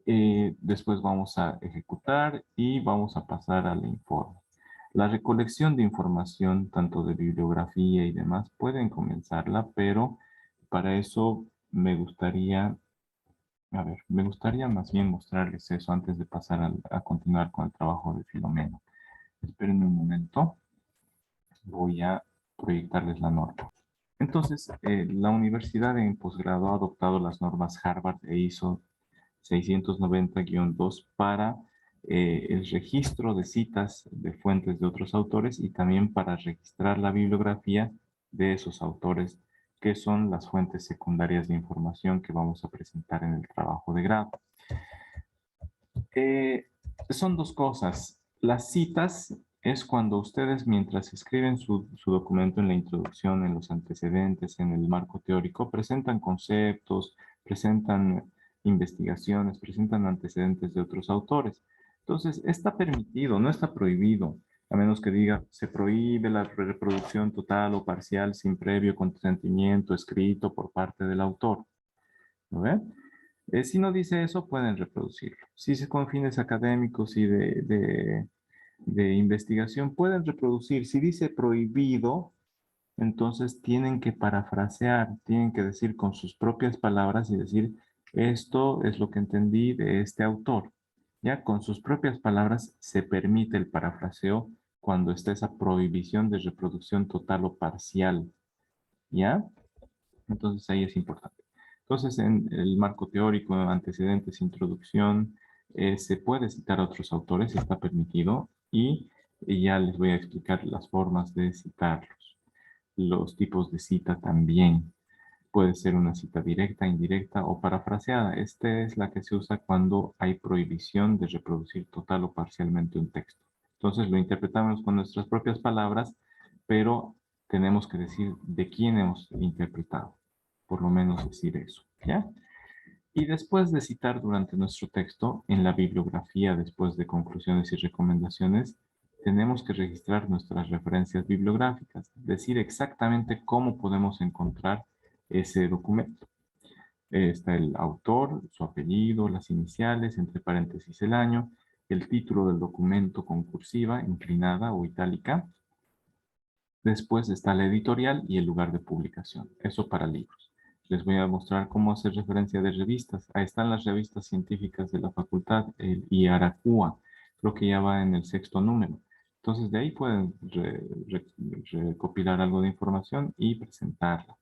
Después vamos a ejecutar y vamos a pasar al informe. La recolección de información, tanto de bibliografía y demás, pueden comenzarla, pero para eso me gustaría más bien mostrarles eso antes de pasar a continuar con el trabajo de Filomena. Esperen un momento, voy a proyectarles la norma. Entonces, la universidad en posgrado ha adoptado las normas Harvard e ISO 690-2 para el registro de citas de fuentes de otros autores y también para registrar la bibliografía de esos autores, que son las fuentes secundarias de información que vamos a presentar en el trabajo de grado. Eh, Son dos cosas. Las citas es cuando ustedes, mientras escriben su documento en la introducción, en los antecedentes, en el marco teórico, presentan conceptos, presentan investigaciones, presentan antecedentes de otros autores. Entonces, está permitido, no está prohibido, a menos que diga, se prohíbe la reproducción total o parcial sin previo consentimiento escrito por parte del autor. ¿No ven? Si no dice eso, pueden reproducirlo. Si es con fines académicos y de investigación, pueden reproducir. Si dice prohibido, entonces tienen que parafrasear, tienen que decir con sus propias palabras y decir, esto es lo que entendí de este autor. Ya con sus propias palabras se permite el parafraseo cuando está esa prohibición de reproducción total o parcial. ¿Ya? Entonces ahí es importante. Entonces en el marco teórico, antecedentes, introducción, se puede citar a otros autores, está permitido, y ya les voy a explicar las formas de citarlos. Los tipos de cita también. Puede ser una cita directa, indirecta o parafraseada. Esta es la que se usa cuando hay prohibición de reproducir total o parcialmente un texto. Entonces lo interpretamos con nuestras propias palabras, pero tenemos que decir de quién hemos interpretado. Por lo menos decir eso, ¿ya? Y después de citar durante nuestro texto, en la bibliografía, después de conclusiones y recomendaciones, tenemos que registrar nuestras referencias bibliográficas, decir exactamente cómo podemos encontrar ese documento. Está el autor, su apellido, las iniciales, entre paréntesis el año, el título del documento con cursiva, inclinada o itálica. Después está la editorial y el lugar de publicación. Eso para libros. Les voy a mostrar cómo hacer referencia de revistas. Ahí están las revistas científicas de la facultad, el IARACUA. Creo que ya va en el 6º número. Entonces de ahí pueden recopilar algo de información y presentarla.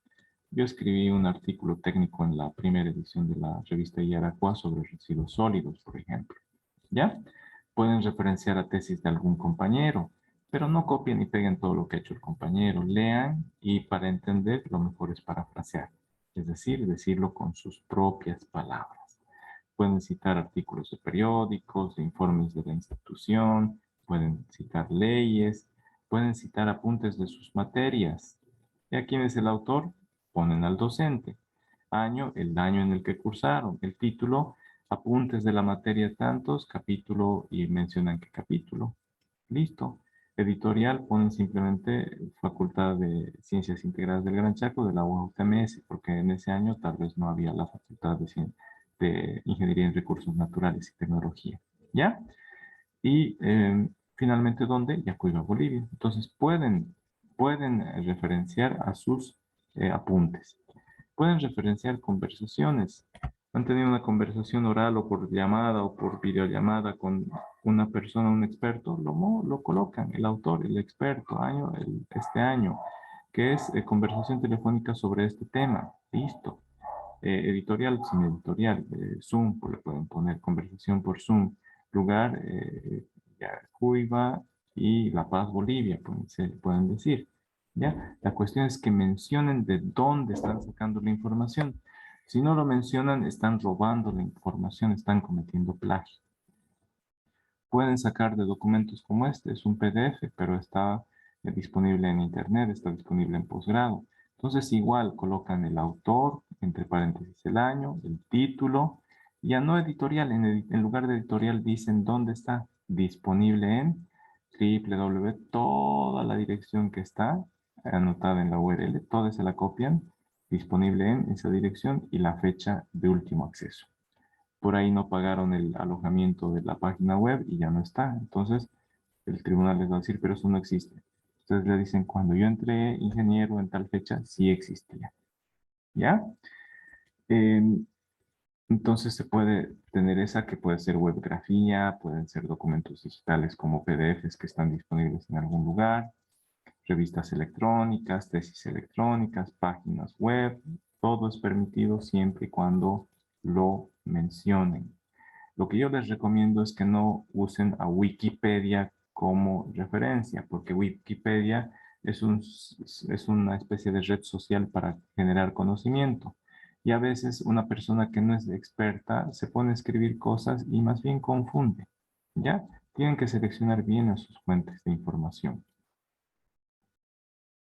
Yo escribí un artículo técnico en la primera edición de la revista IARACUA sobre residuos sólidos, por ejemplo. ¿Ya? Pueden referenciar a tesis de algún compañero, pero no copien y peguen todo lo que ha hecho el compañero. Lean y para entender lo mejor es parafrasear, es decir, decirlo con sus propias palabras. Pueden citar artículos de periódicos, de informes de la institución, pueden citar leyes, pueden citar apuntes de sus materias. ¿Y a quién es el autor? Ponen al docente. Año, el año en el que cursaron. El título, apuntes de la materia tantos, capítulo y mencionan qué capítulo. Listo. Editorial, ponen simplemente Facultad de Ciencias Integradas del Gran Chaco de la UTMS, porque en ese año tal vez no había la Facultad de Ingeniería en Recursos Naturales y Tecnología. ¿Ya? Y finalmente, ¿dónde? Yacuiba, Bolivia. Entonces, pueden referenciar a sus apuntes. Pueden referenciar conversaciones. Han tenido una conversación oral o por llamada o por videollamada con una persona, un experto, lo colocan, el autor, el experto, este año, que es conversación telefónica sobre este tema. Listo. Editorial, sin editorial, Zoom, pues le pueden poner conversación por Zoom, lugar, Cuiba y La Paz, Bolivia, pueden decir. ¿Ya? La cuestión es que mencionen de dónde están sacando la información. Si no lo mencionan, están robando la información, están cometiendo plagio. Pueden sacar de documentos como este, es un PDF, pero está disponible en Internet, está disponible en posgrado. Entonces igual colocan el autor, entre paréntesis el año, el título, ya no editorial, en lugar de editorial dicen dónde está disponible en www, toda la dirección que está anotada en la URL, toda se la copian, disponible en esa dirección y la fecha de último acceso. Por ahí no pagaron el alojamiento de la página web y ya no está. Entonces, el tribunal les va a decir, pero eso no existe. Ustedes le dicen, cuando yo entré ingeniero en tal fecha, sí existía. ¿Ya? Entonces se puede tener esa que puede ser webgrafía, pueden ser documentos digitales como PDFs que están disponibles en algún lugar, revistas electrónicas, tesis electrónicas, páginas web, todo es permitido siempre y cuando lo mencionen. Lo que yo les recomiendo es que no usen a Wikipedia como referencia, porque Wikipedia es una especie de red social para generar conocimiento. Y a veces una persona que no es experta se pone a escribir cosas y más bien confunde. ¿Ya? Tienen que seleccionar bien a sus fuentes de información.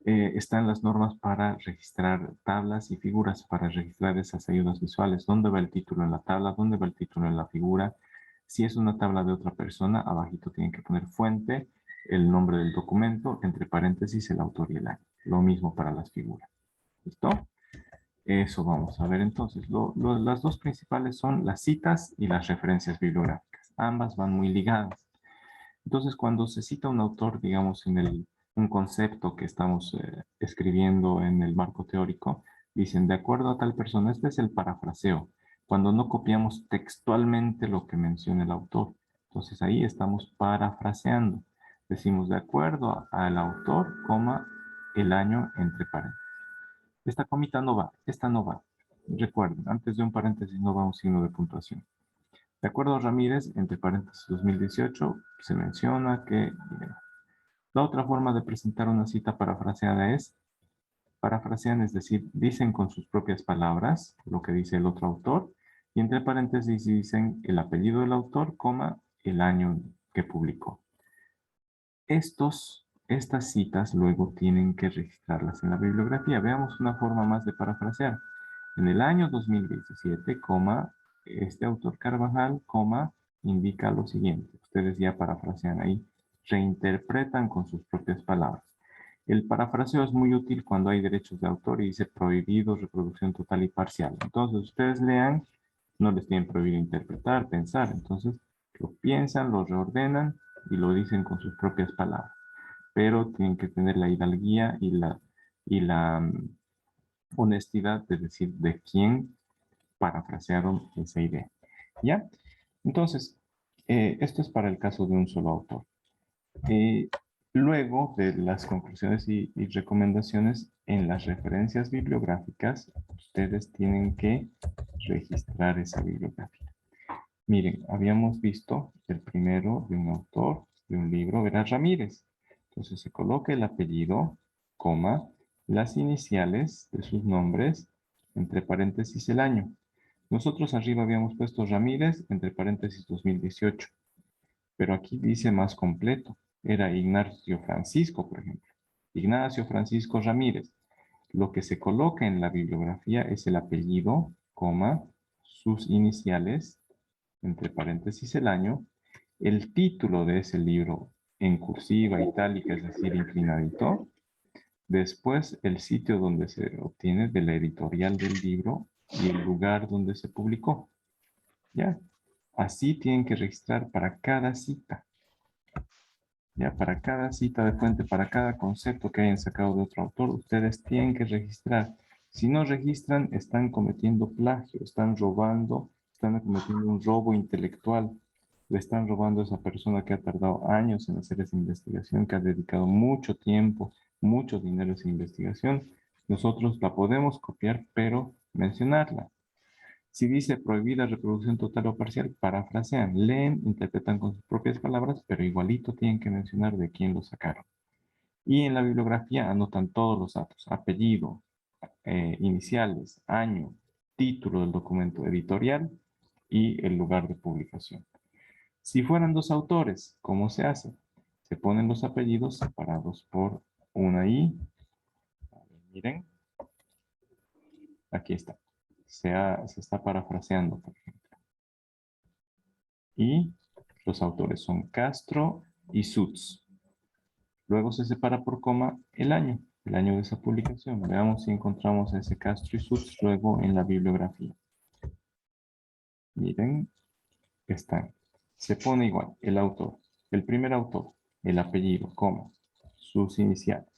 Están las normas para registrar tablas y figuras, para registrar esas ayudas visuales. ¿Dónde va el título en la tabla? ¿Dónde va el título en la figura? Si es una tabla de otra persona, abajito tienen que poner fuente, el nombre del documento, entre paréntesis el autor y el año. Lo mismo para las figuras. ¿Listo? Eso vamos a ver entonces. Las dos principales son las citas y las referencias bibliográficas. Ambas van muy ligadas. Entonces, cuando se cita un autor, digamos, un concepto que estamos escribiendo en el marco teórico, dicen, de acuerdo a tal persona, este es el parafraseo, cuando no copiamos textualmente lo que menciona el autor. Entonces, ahí estamos parafraseando. Decimos, de acuerdo al autor, coma, el año entre paréntesis. Esta comita no va, esta no va. Recuerden, antes de un paréntesis no va un signo de puntuación. De acuerdo a Ramírez, entre paréntesis 2018, se menciona que la otra forma de presentar una cita parafraseada es, parafrasean, es decir, dicen con sus propias palabras lo que dice el otro autor, y entre paréntesis dicen el apellido del autor, coma, el año que publicó. Estas citas luego tienen que registrarlas en la bibliografía. Veamos una forma más de parafrasear. En el año 2017, coma, este autor Carvajal, coma, indica lo siguiente. Ustedes ya parafrasean ahí, reinterpretan con sus propias palabras. El parafraseo es muy útil cuando hay derechos de autor y dice prohibido reproducción total y parcial. Entonces ustedes lean, no les tienen prohibido interpretar, pensar. Entonces lo piensan, lo reordenan y lo dicen con sus propias palabras. Pero tienen que tener la hidalguía y la honestidad de decir de quién parafrasearon esa idea. ¿Ya? Entonces, esto es para el caso de un solo autor. Luego de las conclusiones y recomendaciones en las referencias bibliográficas, ustedes tienen que registrar esa bibliografía. Miren, habíamos visto el primero de un autor de un libro, era Ramírez. Entonces se coloca el apellido, coma, las iniciales de sus nombres, entre paréntesis el año. Nosotros arriba habíamos puesto Ramírez, entre paréntesis 2018. Pero aquí dice más completo. Era Ignacio Francisco, por ejemplo. Ignacio Francisco Ramírez. Lo que se coloca en la bibliografía es el apellido, coma, sus iniciales, entre paréntesis el año, el título de ese libro en cursiva, itálica, es decir, inclinadito. Después, el sitio donde se obtiene de la editorial del libro y el lugar donde se publicó. ¿Ya? Así tienen que registrar para cada cita. Ya, para cada cita de fuente, para cada concepto que hayan sacado de otro autor, ustedes tienen que registrar. Si no registran, están cometiendo plagio, están robando, están cometiendo un robo intelectual. Le están robando a esa persona que ha tardado años en hacer esa investigación, que ha dedicado mucho tiempo, mucho dinero a esa investigación. Nosotros la podemos copiar, pero mencionarla. Si dice prohibida reproducción total o parcial, parafrasean, leen, interpretan con sus propias palabras, pero igualito tienen que mencionar de quién lo sacaron. Y en la bibliografía anotan todos los datos, apellido, iniciales, año, título del documento editorial y el lugar de publicación. Si fueran dos autores, ¿cómo se hace? Se ponen los apellidos separados por una I. Miren, aquí está. Se está parafraseando, por ejemplo. Y los autores son Castro y Sutz. Luego se separa por coma el año de esa publicación. Veamos si encontramos ese Castro y Sutz luego en la bibliografía. Miren, están. Se pone igual el autor, el primer autor, el apellido, coma, sus iniciales.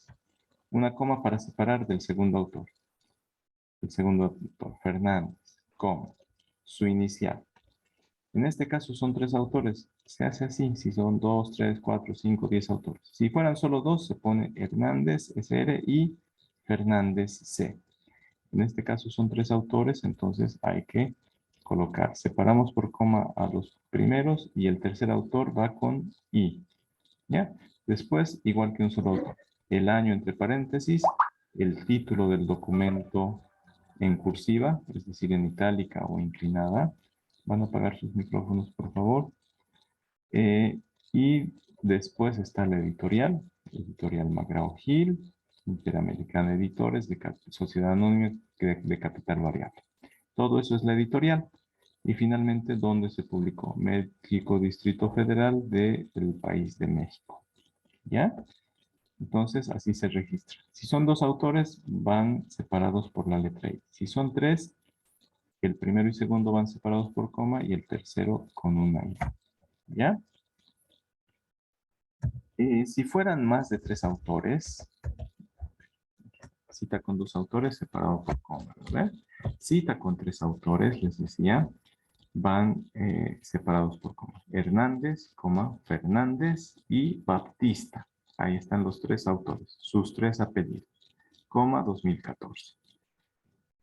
Una coma para separar del segundo autor. El segundo autor, Fernández, coma, su inicial. En este caso son 3 autores. Se hace así, si son 2, 3, 4, 5, 10 autores. Si fueran solo 2, se pone Hernández SR y Fernández C. En este caso son 3 autores, entonces hay que colocar. Separamos por coma a los primeros y el tercer autor va con I. ¿Ya? Después, igual que un solo autor. El año entre paréntesis, el título del documento en cursiva, es decir, en itálica o inclinada. Van a apagar sus micrófonos, por favor. Y después está la editorial McGraw-Hill, Interamericana Editores, de Sociedad Anónima de Capital Variable. Todo eso es la editorial. Y finalmente, ¿dónde se publicó? México, Distrito Federal del país de México. ¿Ya? Entonces, así se registra. Si son 2 autores, van separados por la letra I. Si son 3, el primero y segundo van separados por coma y el tercero con una I. ¿Ya? Si fueran más de 3 autores, cita con 2 autores separado por coma, ¿verdad? Cita con 3 autores, les decía, van separados por coma. Hernández, coma, Fernández y Baptista. Ahí están los 3 autores, sus 3 apellidos, coma 2014.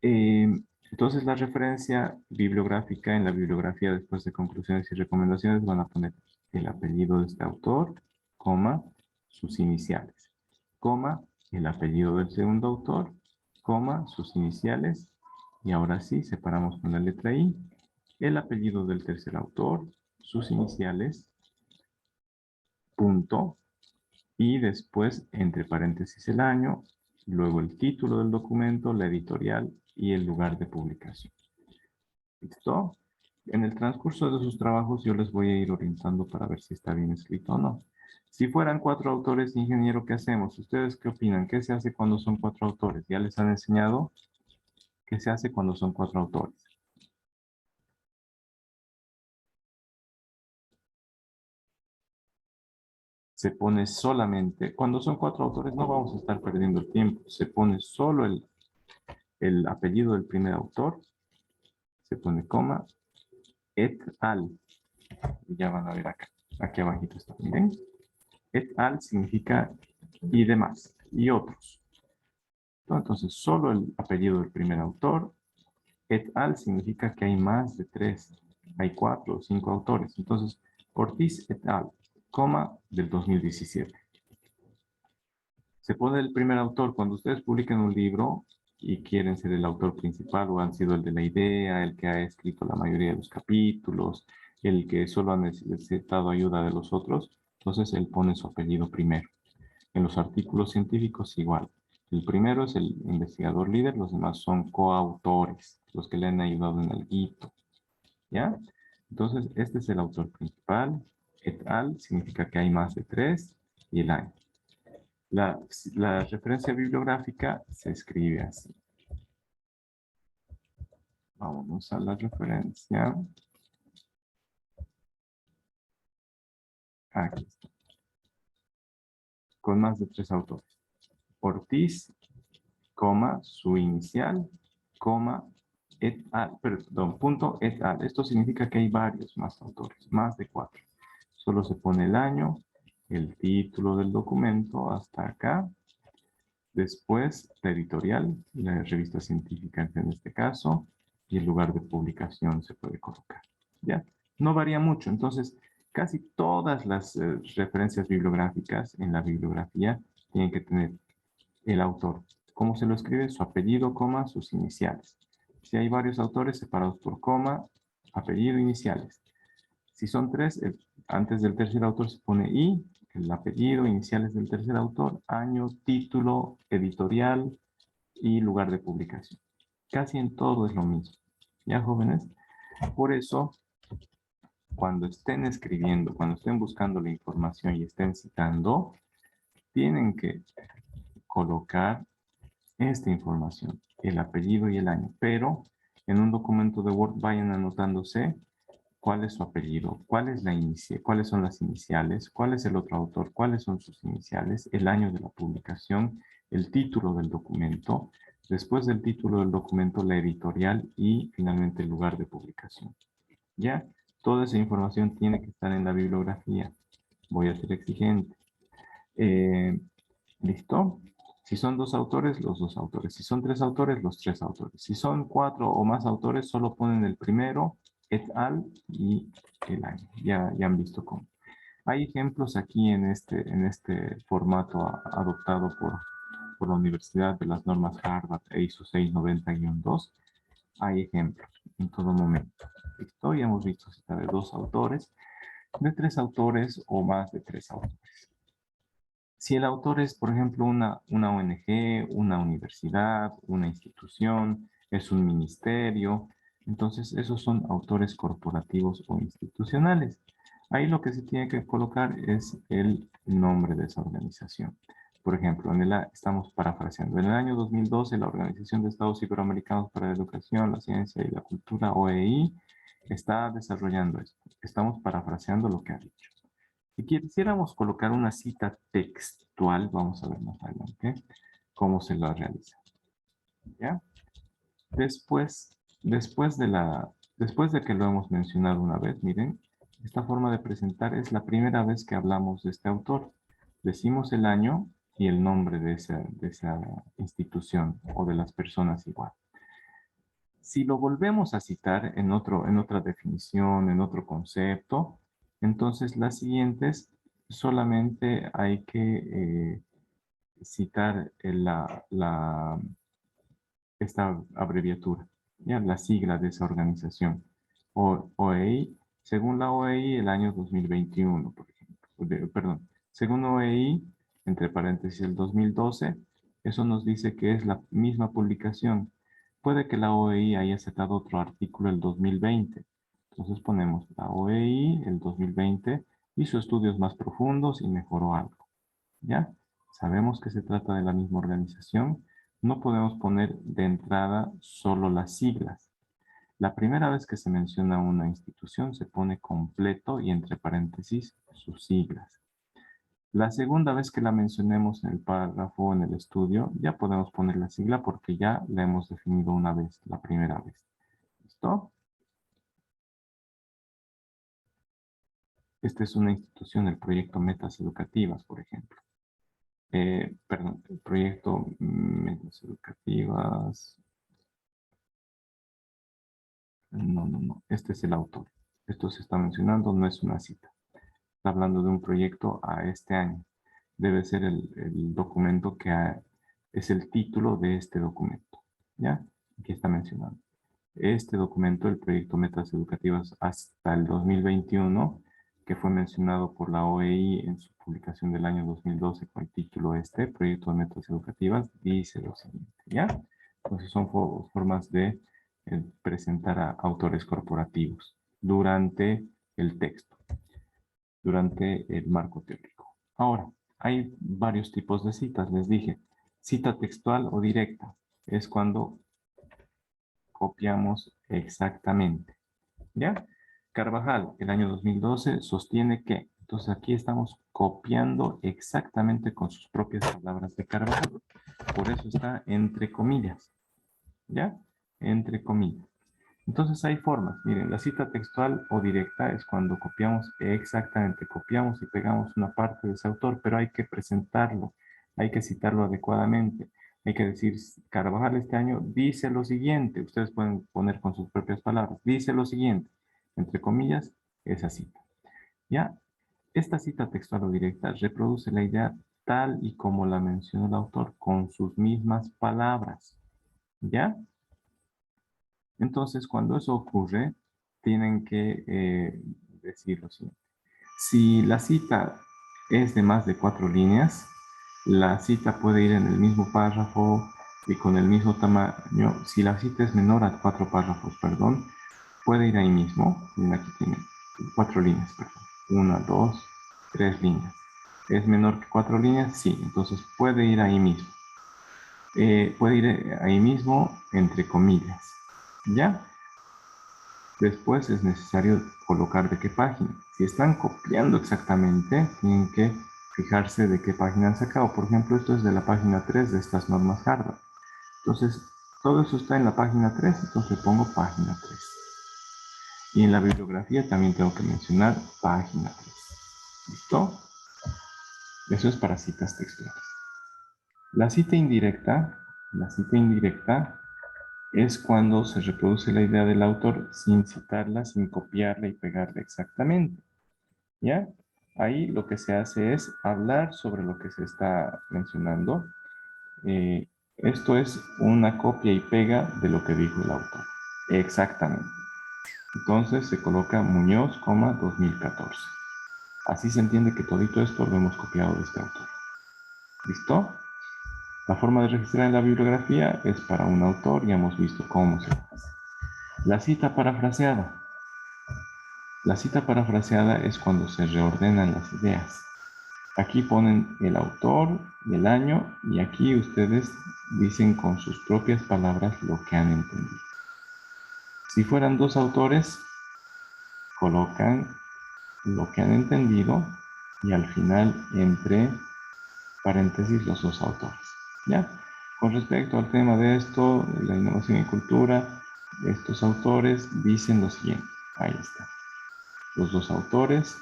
Entonces la referencia bibliográfica, en la bibliografía después de conclusiones y recomendaciones van a poner el apellido de este autor, coma, sus iniciales, coma, el apellido del segundo autor, coma, sus iniciales, y ahora sí, separamos con la letra I, el apellido del tercer autor, sus iniciales, punto, y después, entre paréntesis, el año, luego el título del documento, la editorial y el lugar de publicación. ¿Listo? En el transcurso de sus trabajos yo les voy a ir orientando para ver si está bien escrito o no. Si fueran 4 autores, ingeniero, ¿qué hacemos? ¿Ustedes qué opinan? ¿Qué se hace cuando son 4 autores? ¿Ya les han enseñado qué se hace cuando son 4 autores? Se pone solamente, cuando son 4 autores no vamos a estar perdiendo el tiempo, se pone solo el apellido del primer autor, se pone coma, et al, y ya van a ver acá, aquí abajito está, miren, et al significa y demás, y otros. Entonces, solo el apellido del primer autor, et al significa que hay más de 3, hay 4 o 5 autores, entonces, Ortiz et al, coma, del 2017. Se pone el primer autor. Cuando ustedes publiquen un libro y quieren ser el autor principal o han sido el de la idea, el que ha escrito la mayoría de los capítulos, el que solo ha necesitado ayuda de los otros, entonces él pone su apellido primero. En los artículos científicos igual. El primero es el investigador líder, los demás son coautores, los que le han ayudado en el guito. ¿Ya? Entonces, este es el autor principal. Et al significa que hay más de 3 y el año. La referencia bibliográfica se escribe así. Vamos a la referencia. Aquí está. Con más de 3 autores. Ortiz, coma, su inicial, coma, et al, perdón, punto et al. Esto significa que hay varios más autores, más de 4. Solo se pone el año, el título del documento hasta acá. Después, la editorial, la revista científica en este caso, y el lugar de publicación se puede colocar. ¿Ya? No varía mucho, entonces casi todas las referencias bibliográficas en la bibliografía tienen que tener el autor. ¿Cómo se lo escribe? Su apellido, coma, sus iniciales. Si hay varios autores separados por coma, apellido, iniciales. Si son 3, antes del tercer autor se pone I, el apellido, iniciales del tercer autor, año, título, editorial y lugar de publicación. Casi en todo es lo mismo. ¿Ya, jóvenes? Por eso, cuando estén escribiendo, cuando estén buscando la información y estén citando, tienen que colocar esta información, el apellido y el año, pero en un documento de Word vayan anotándose cuál es su apellido, cuál es la cuáles son las iniciales, cuál es el otro autor, cuáles son sus iniciales, el año de la publicación, el título del documento, después del título del documento, la editorial y finalmente el lugar de publicación. ¿Ya? Toda esa información tiene que estar en la bibliografía. Voy a ser exigente. ¿Listo? Si son 2 autores, los 2 autores. Si son 3 autores, los 3 autores. Si son 4 o más autores, solo ponen el primero, et al y el año. Ya han visto cómo. Hay ejemplos aquí en este formato adoptado por la Universidad de las Normas Harvard e ISO 690-2. Hay ejemplos en todo momento. ¿Listo? Ya hemos visto cita de 2 autores, de 3 autores o más de 3 autores. Si el autor es, por ejemplo, una ONG, una universidad, una institución, es un ministerio, entonces esos son autores corporativos o institucionales. Ahí lo que se tiene que colocar es el nombre de esa organización. Por ejemplo, estamos parafraseando. En el año 2012, la Organización de Estados Iberoamericanos para la Educación, la Ciencia y la Cultura, OEI, está desarrollando esto. Estamos parafraseando lo que ha dicho. Si quisiéramos colocar una cita textual, vamos a ver más adelante cómo se la realiza. ¿Ya? Después de que lo hemos mencionado una vez, miren, esta forma de presentar es la primera vez que hablamos de este autor. Decimos el año y el nombre de esa institución o de las personas igual. Si lo volvemos a citar en otra definición, en otro concepto, entonces las siguientes solamente hay que citar esta abreviatura, ¿ya? La sigla de esa organización. OEI, según la OEI, el año 2021, por ejemplo. Perdón, según OEI, entre paréntesis el 2012, eso nos dice que es la misma publicación. Puede que la OEI haya sacado otro artículo el 2020. Entonces ponemos la OEI, el 2020, hizo estudios más profundos y mejoró algo. ¿Ya? Sabemos que se trata de la misma organización. No podemos poner de entrada solo las siglas. La primera vez que se menciona una institución se pone completo y entre paréntesis sus siglas. La segunda vez que la mencionemos en el párrafo o en el estudio, ya podemos poner la sigla porque ya la hemos definido una vez, la primera vez. ¿Listo? Esta es una institución, el proyecto Metas Educativas, por ejemplo. Perdón, el proyecto Metas Educativas. No. Este es el autor. Esto se está mencionando, no es una cita. Está hablando de un proyecto a este año. Debe ser el documento que es el título de este documento. ¿Ya? Aquí está mencionando. Este documento, el proyecto Metas Educativas hasta el 2021, que fue mencionado por la OEI en su publicación del año 2012 con el título Proyecto de Metas Educativas, dice lo siguiente, ¿ya? Entonces son formas de presentar a autores corporativos durante el texto, durante el marco teórico. Ahora, hay varios tipos de citas, les dije. Cita textual o directa es cuando copiamos exactamente, ¿ya? Carvajal, el año 2012, sostiene que, entonces aquí estamos copiando exactamente con sus propias palabras de Carvajal. Por eso está entre comillas, ¿ya? Entre comillas. Entonces hay formas. Miren, la cita textual o directa es cuando copiamos exactamente, copiamos y pegamos una parte de ese autor, pero hay que presentarlo, hay que citarlo adecuadamente. Hay que decir, Carvajal este año dice lo siguiente. Ustedes pueden poner con sus propias palabras, dice lo siguiente. Entre comillas, esa cita. ¿Ya? Esta cita textual o directa reproduce la idea tal y como la menciona el autor con sus mismas palabras. ¿Ya? Entonces, cuando eso ocurre, tienen que decir lo siguiente. Si la cita es de más de 4 líneas, la cita puede ir en el mismo párrafo y con el mismo tamaño. Si la cita es menor a 4 párrafos, perdón, puede ir ahí mismo. Miren, aquí tiene 4 líneas, perdón. 1, 2, 3 líneas. ¿Es menor que 4 líneas? Sí, entonces puede ir ahí mismo. Puede ir ahí mismo entre comillas. ¿Ya? Después es necesario colocar de qué página. Si están copiando exactamente, tienen que fijarse de qué página han sacado. Por ejemplo, esto es de la página 3 de estas normas Harvard. Entonces, todo eso está en la página 3, entonces le pongo página 3. Y en la bibliografía también tengo que mencionar página 3. ¿Listo? Eso es para citas textuales. La cita indirecta es cuando se reproduce la idea del autor sin citarla, sin copiarla y pegarla exactamente. ¿Ya? Ahí lo que se hace es hablar sobre lo que se está mencionando. Esto es una copia y pega de lo que dijo el autor. Exactamente. Entonces se coloca Muñoz, 2014. Así se entiende que todito esto lo hemos copiado de este autor. ¿Listo? La forma de registrar en la bibliografía es para un autor, ya hemos visto cómo se hace. La cita parafraseada. La cita parafraseada es cuando se reordenan las ideas. Aquí ponen el autor y el año y aquí ustedes dicen con sus propias palabras lo que han entendido. Si fueran dos autores, colocan lo que han entendido y al final entre paréntesis los dos autores. ¿Ya? Con respecto al tema de esto, la innovación y cultura, estos autores dicen lo siguiente. Ahí está. Los dos autores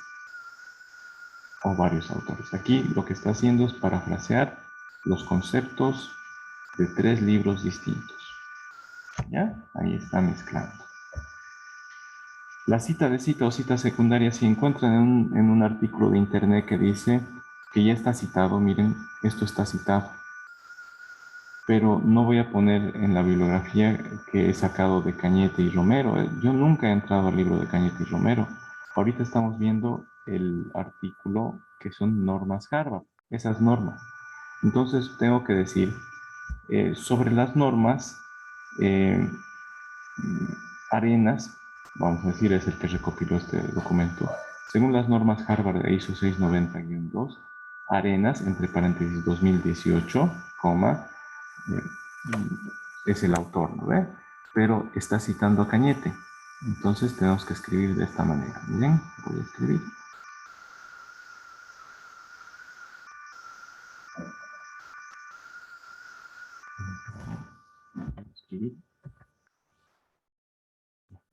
o varios autores. Aquí lo que está haciendo es parafrasear los conceptos de 3 libros distintos. ¿Ya? Ahí está mezclando. La cita de cita o cita secundaria se encuentra en un artículo de internet que dice que ya está citado, miren, esto está citado. Pero no voy a poner en la bibliografía que he sacado de Cañete y Romero. Yo nunca he entrado al libro de Cañete y Romero. Ahorita estamos viendo el artículo que son normas Harvard, esas normas. Entonces tengo que decir, sobre las normas, Arenas, vamos a decir, es el que recopiló este documento. Según las normas Harvard de ISO 690-2, Arenas, entre paréntesis 2018, es el autor, ¿no ve? Pero está citando a Cañete. Entonces tenemos que escribir de esta manera. Miren, voy a escribir.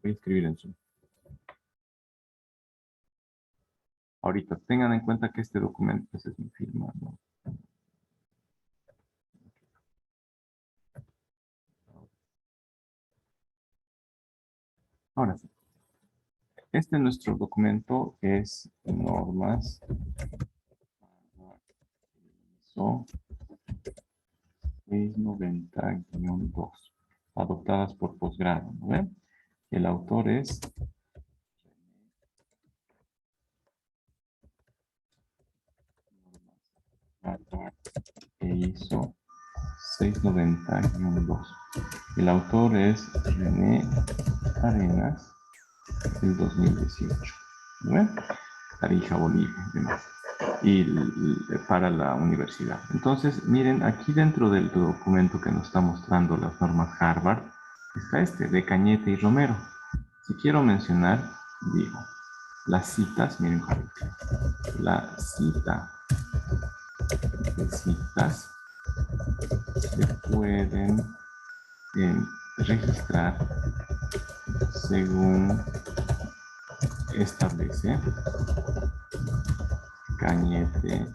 Voy a escribir en Zoom. Ahorita, tengan en cuenta que este documento pues, es mi firma, ¿no? Ahora sí. Este nuestro documento es normas ISO 690-2, adoptadas por posgrado, ¿no ven? El autor es Harvard e ISO 690-2. El autor es René Arenas, del 2018. ¿Ven? Tarija, Bolivia, demás. Y para la universidad. Entonces, miren, aquí dentro del documento que nos está mostrando las normas Harvard, está este, de Cañete y Romero. Si quiero mencionar, digo, las citas, miren, la cita de citas se pueden registrar según establece Cañete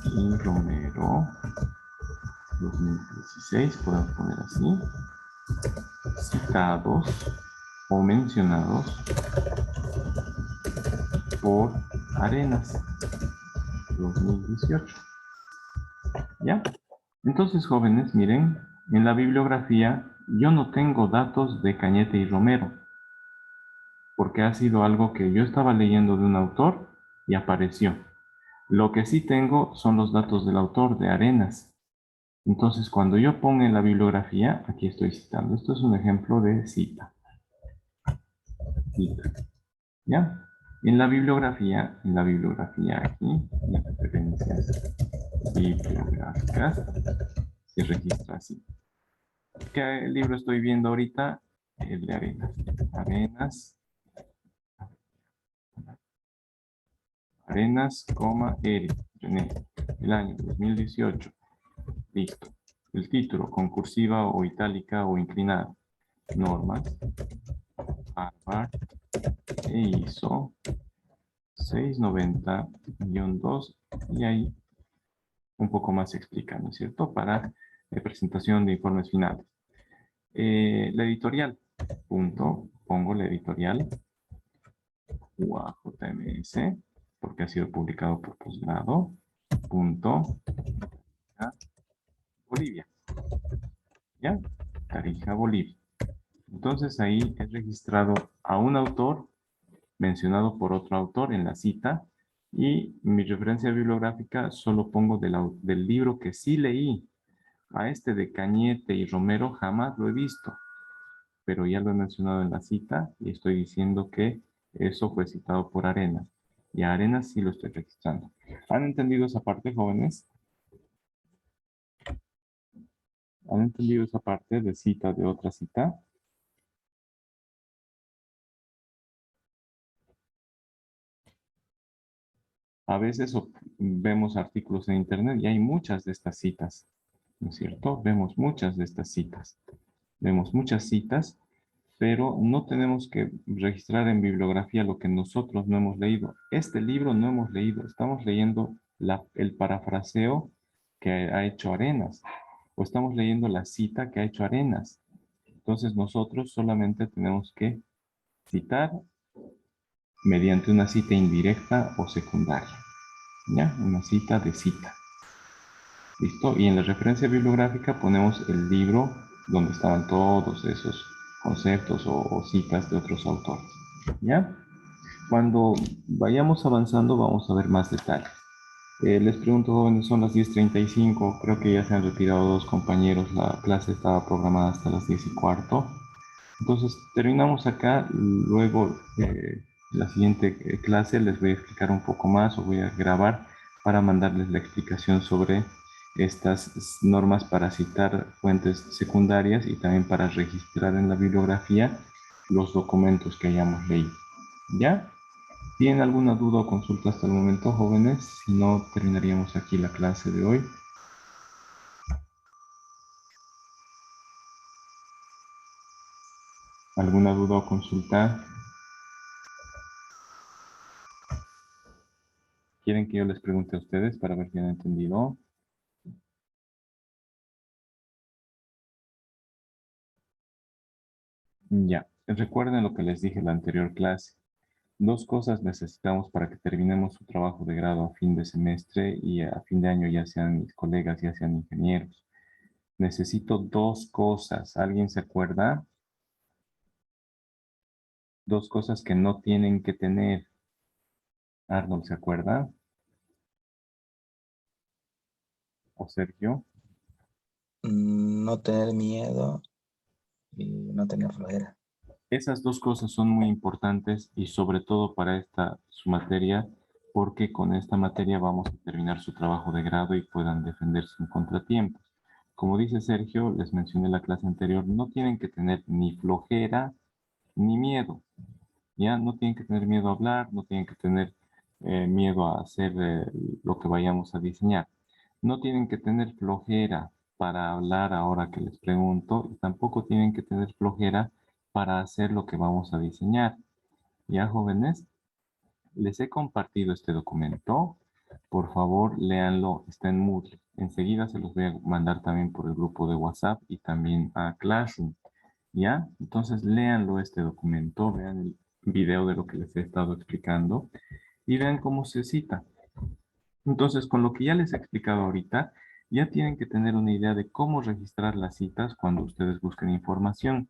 y Romero 2016, podemos poner así, citados o mencionados por Arenas 2018. ¿Ya? Entonces, jóvenes, miren, en la bibliografía yo no tengo datos de Cañete y Romero, porque ha sido algo que yo estaba leyendo de un autor y apareció. Lo que sí tengo son los datos del autor, de Arenas. Entonces, cuando yo pongo en la bibliografía, aquí estoy citando. Esto es un ejemplo de cita. Cita. ¿Ya? En la bibliografía aquí, en las referencias bibliográficas, se registra así. ¿Qué libro estoy viendo ahorita? El de Arenas. Arenas, René, el año 2018. Listo. El título, con cursiva o itálica o inclinada. Normas. Harvard e ISO 690-2 y ahí un poco más se explica, ¿no es cierto? Para presentación de informes finales. La editorial, pongo la editorial UAJMS, porque ha sido publicado por posgrado, Bolivia, ¿ya? Tarija, Bolivia. Entonces ahí he registrado a un autor mencionado por otro autor en la cita y mi referencia bibliográfica solo pongo del libro que sí leí. A este de Cañete y Romero jamás lo he visto, pero ya lo he mencionado en la cita y estoy diciendo que eso fue citado por Arenas. Y a Arenas sí lo estoy registrando. ¿Han entendido esa parte, jóvenes? ¿Han entendido esa parte de cita de otra cita? A veces vemos artículos en internet y hay muchas de estas citas, ¿no es cierto? Vemos muchas de estas citas. Vemos muchas citas, pero no tenemos que registrar en bibliografía lo que nosotros no hemos leído. Este libro no hemos leído, estamos leyendo el parafraseo que ha hecho Arenas, o estamos leyendo la cita que ha hecho Arenas. Entonces nosotros solamente tenemos que citar mediante una cita indirecta o secundaria. ¿Ya? Una cita de cita. ¿Listo? Y en la referencia bibliográfica ponemos el libro donde estaban todos esos conceptos o citas de otros autores. ¿Ya? Cuando vayamos avanzando vamos a ver más detalles. Les pregunto, jóvenes, son las 10:35, creo que ya se han retirado dos compañeros, la clase estaba programada hasta las 10:15. Entonces, terminamos acá, luego la siguiente clase les voy a explicar un poco más o voy a grabar para mandarles la explicación sobre estas normas para citar fuentes secundarias y también para registrar en la bibliografía los documentos que hayamos leído. ¿Ya? ¿Tienen alguna duda o consulta hasta el momento, jóvenes? Si no, terminaríamos aquí la clase de hoy. ¿Alguna duda o consulta? ¿Quieren que yo les pregunte a ustedes para ver si han entendido? Ya, recuerden lo que les dije en la anterior clase. Dos cosas necesitamos para que terminemos su trabajo de grado a fin de semestre y a fin de año ya sean mis colegas, ya sean ingenieros. Necesito dos cosas. ¿Alguien se acuerda? Dos cosas que no tienen que tener. Arnold, ¿se acuerda? o Sergio? No tener miedo y no tener flojera. Esas dos cosas son muy importantes y sobre todo para su materia, porque con esta materia vamos a terminar su trabajo de grado y puedan defenderse en contratiempos. Como dice Sergio, les mencioné en la clase anterior, no tienen que tener ni flojera ni miedo. Ya no tienen que tener miedo a hablar, no tienen que tener miedo a hacer lo que vayamos a diseñar. No tienen que tener flojera para hablar ahora que les pregunto y tampoco tienen que tener flojera para hacer lo que vamos a diseñar. Ya, jóvenes, les he compartido este documento. Por favor, léanlo, está en Moodle. Enseguida se los voy a mandar también por el grupo de WhatsApp y también a Classroom. ¿Ya? Entonces, léanlo este documento, vean el video de lo que les he estado explicando y vean cómo se cita. Entonces, con lo que ya les he explicado ahorita, ya tienen que tener una idea de cómo registrar las citas cuando ustedes busquen información.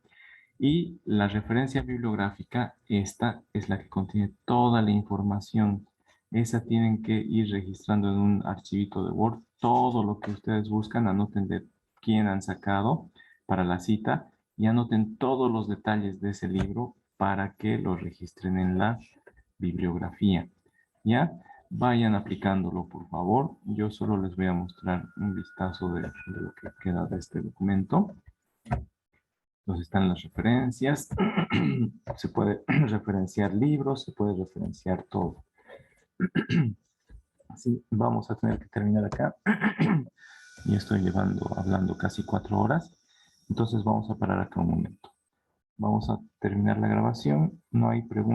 Y la referencia bibliográfica, esta es la que contiene toda la información. Esa tienen que ir registrando en un archivito de Word todo lo que ustedes buscan, anoten de quién han sacado para la cita y anoten todos los detalles de ese libro para que lo registren en la bibliografía. ¿Ya? Vayan aplicándolo, por favor. Yo solo les voy a mostrar un vistazo de lo que queda de este documento. Entonces están las referencias. Se puede referenciar libros, se puede referenciar todo. Así, vamos a tener que terminar acá. Y estoy hablando casi 4 horas. Entonces vamos a parar acá un momento. Vamos a terminar la grabación. No hay preguntas.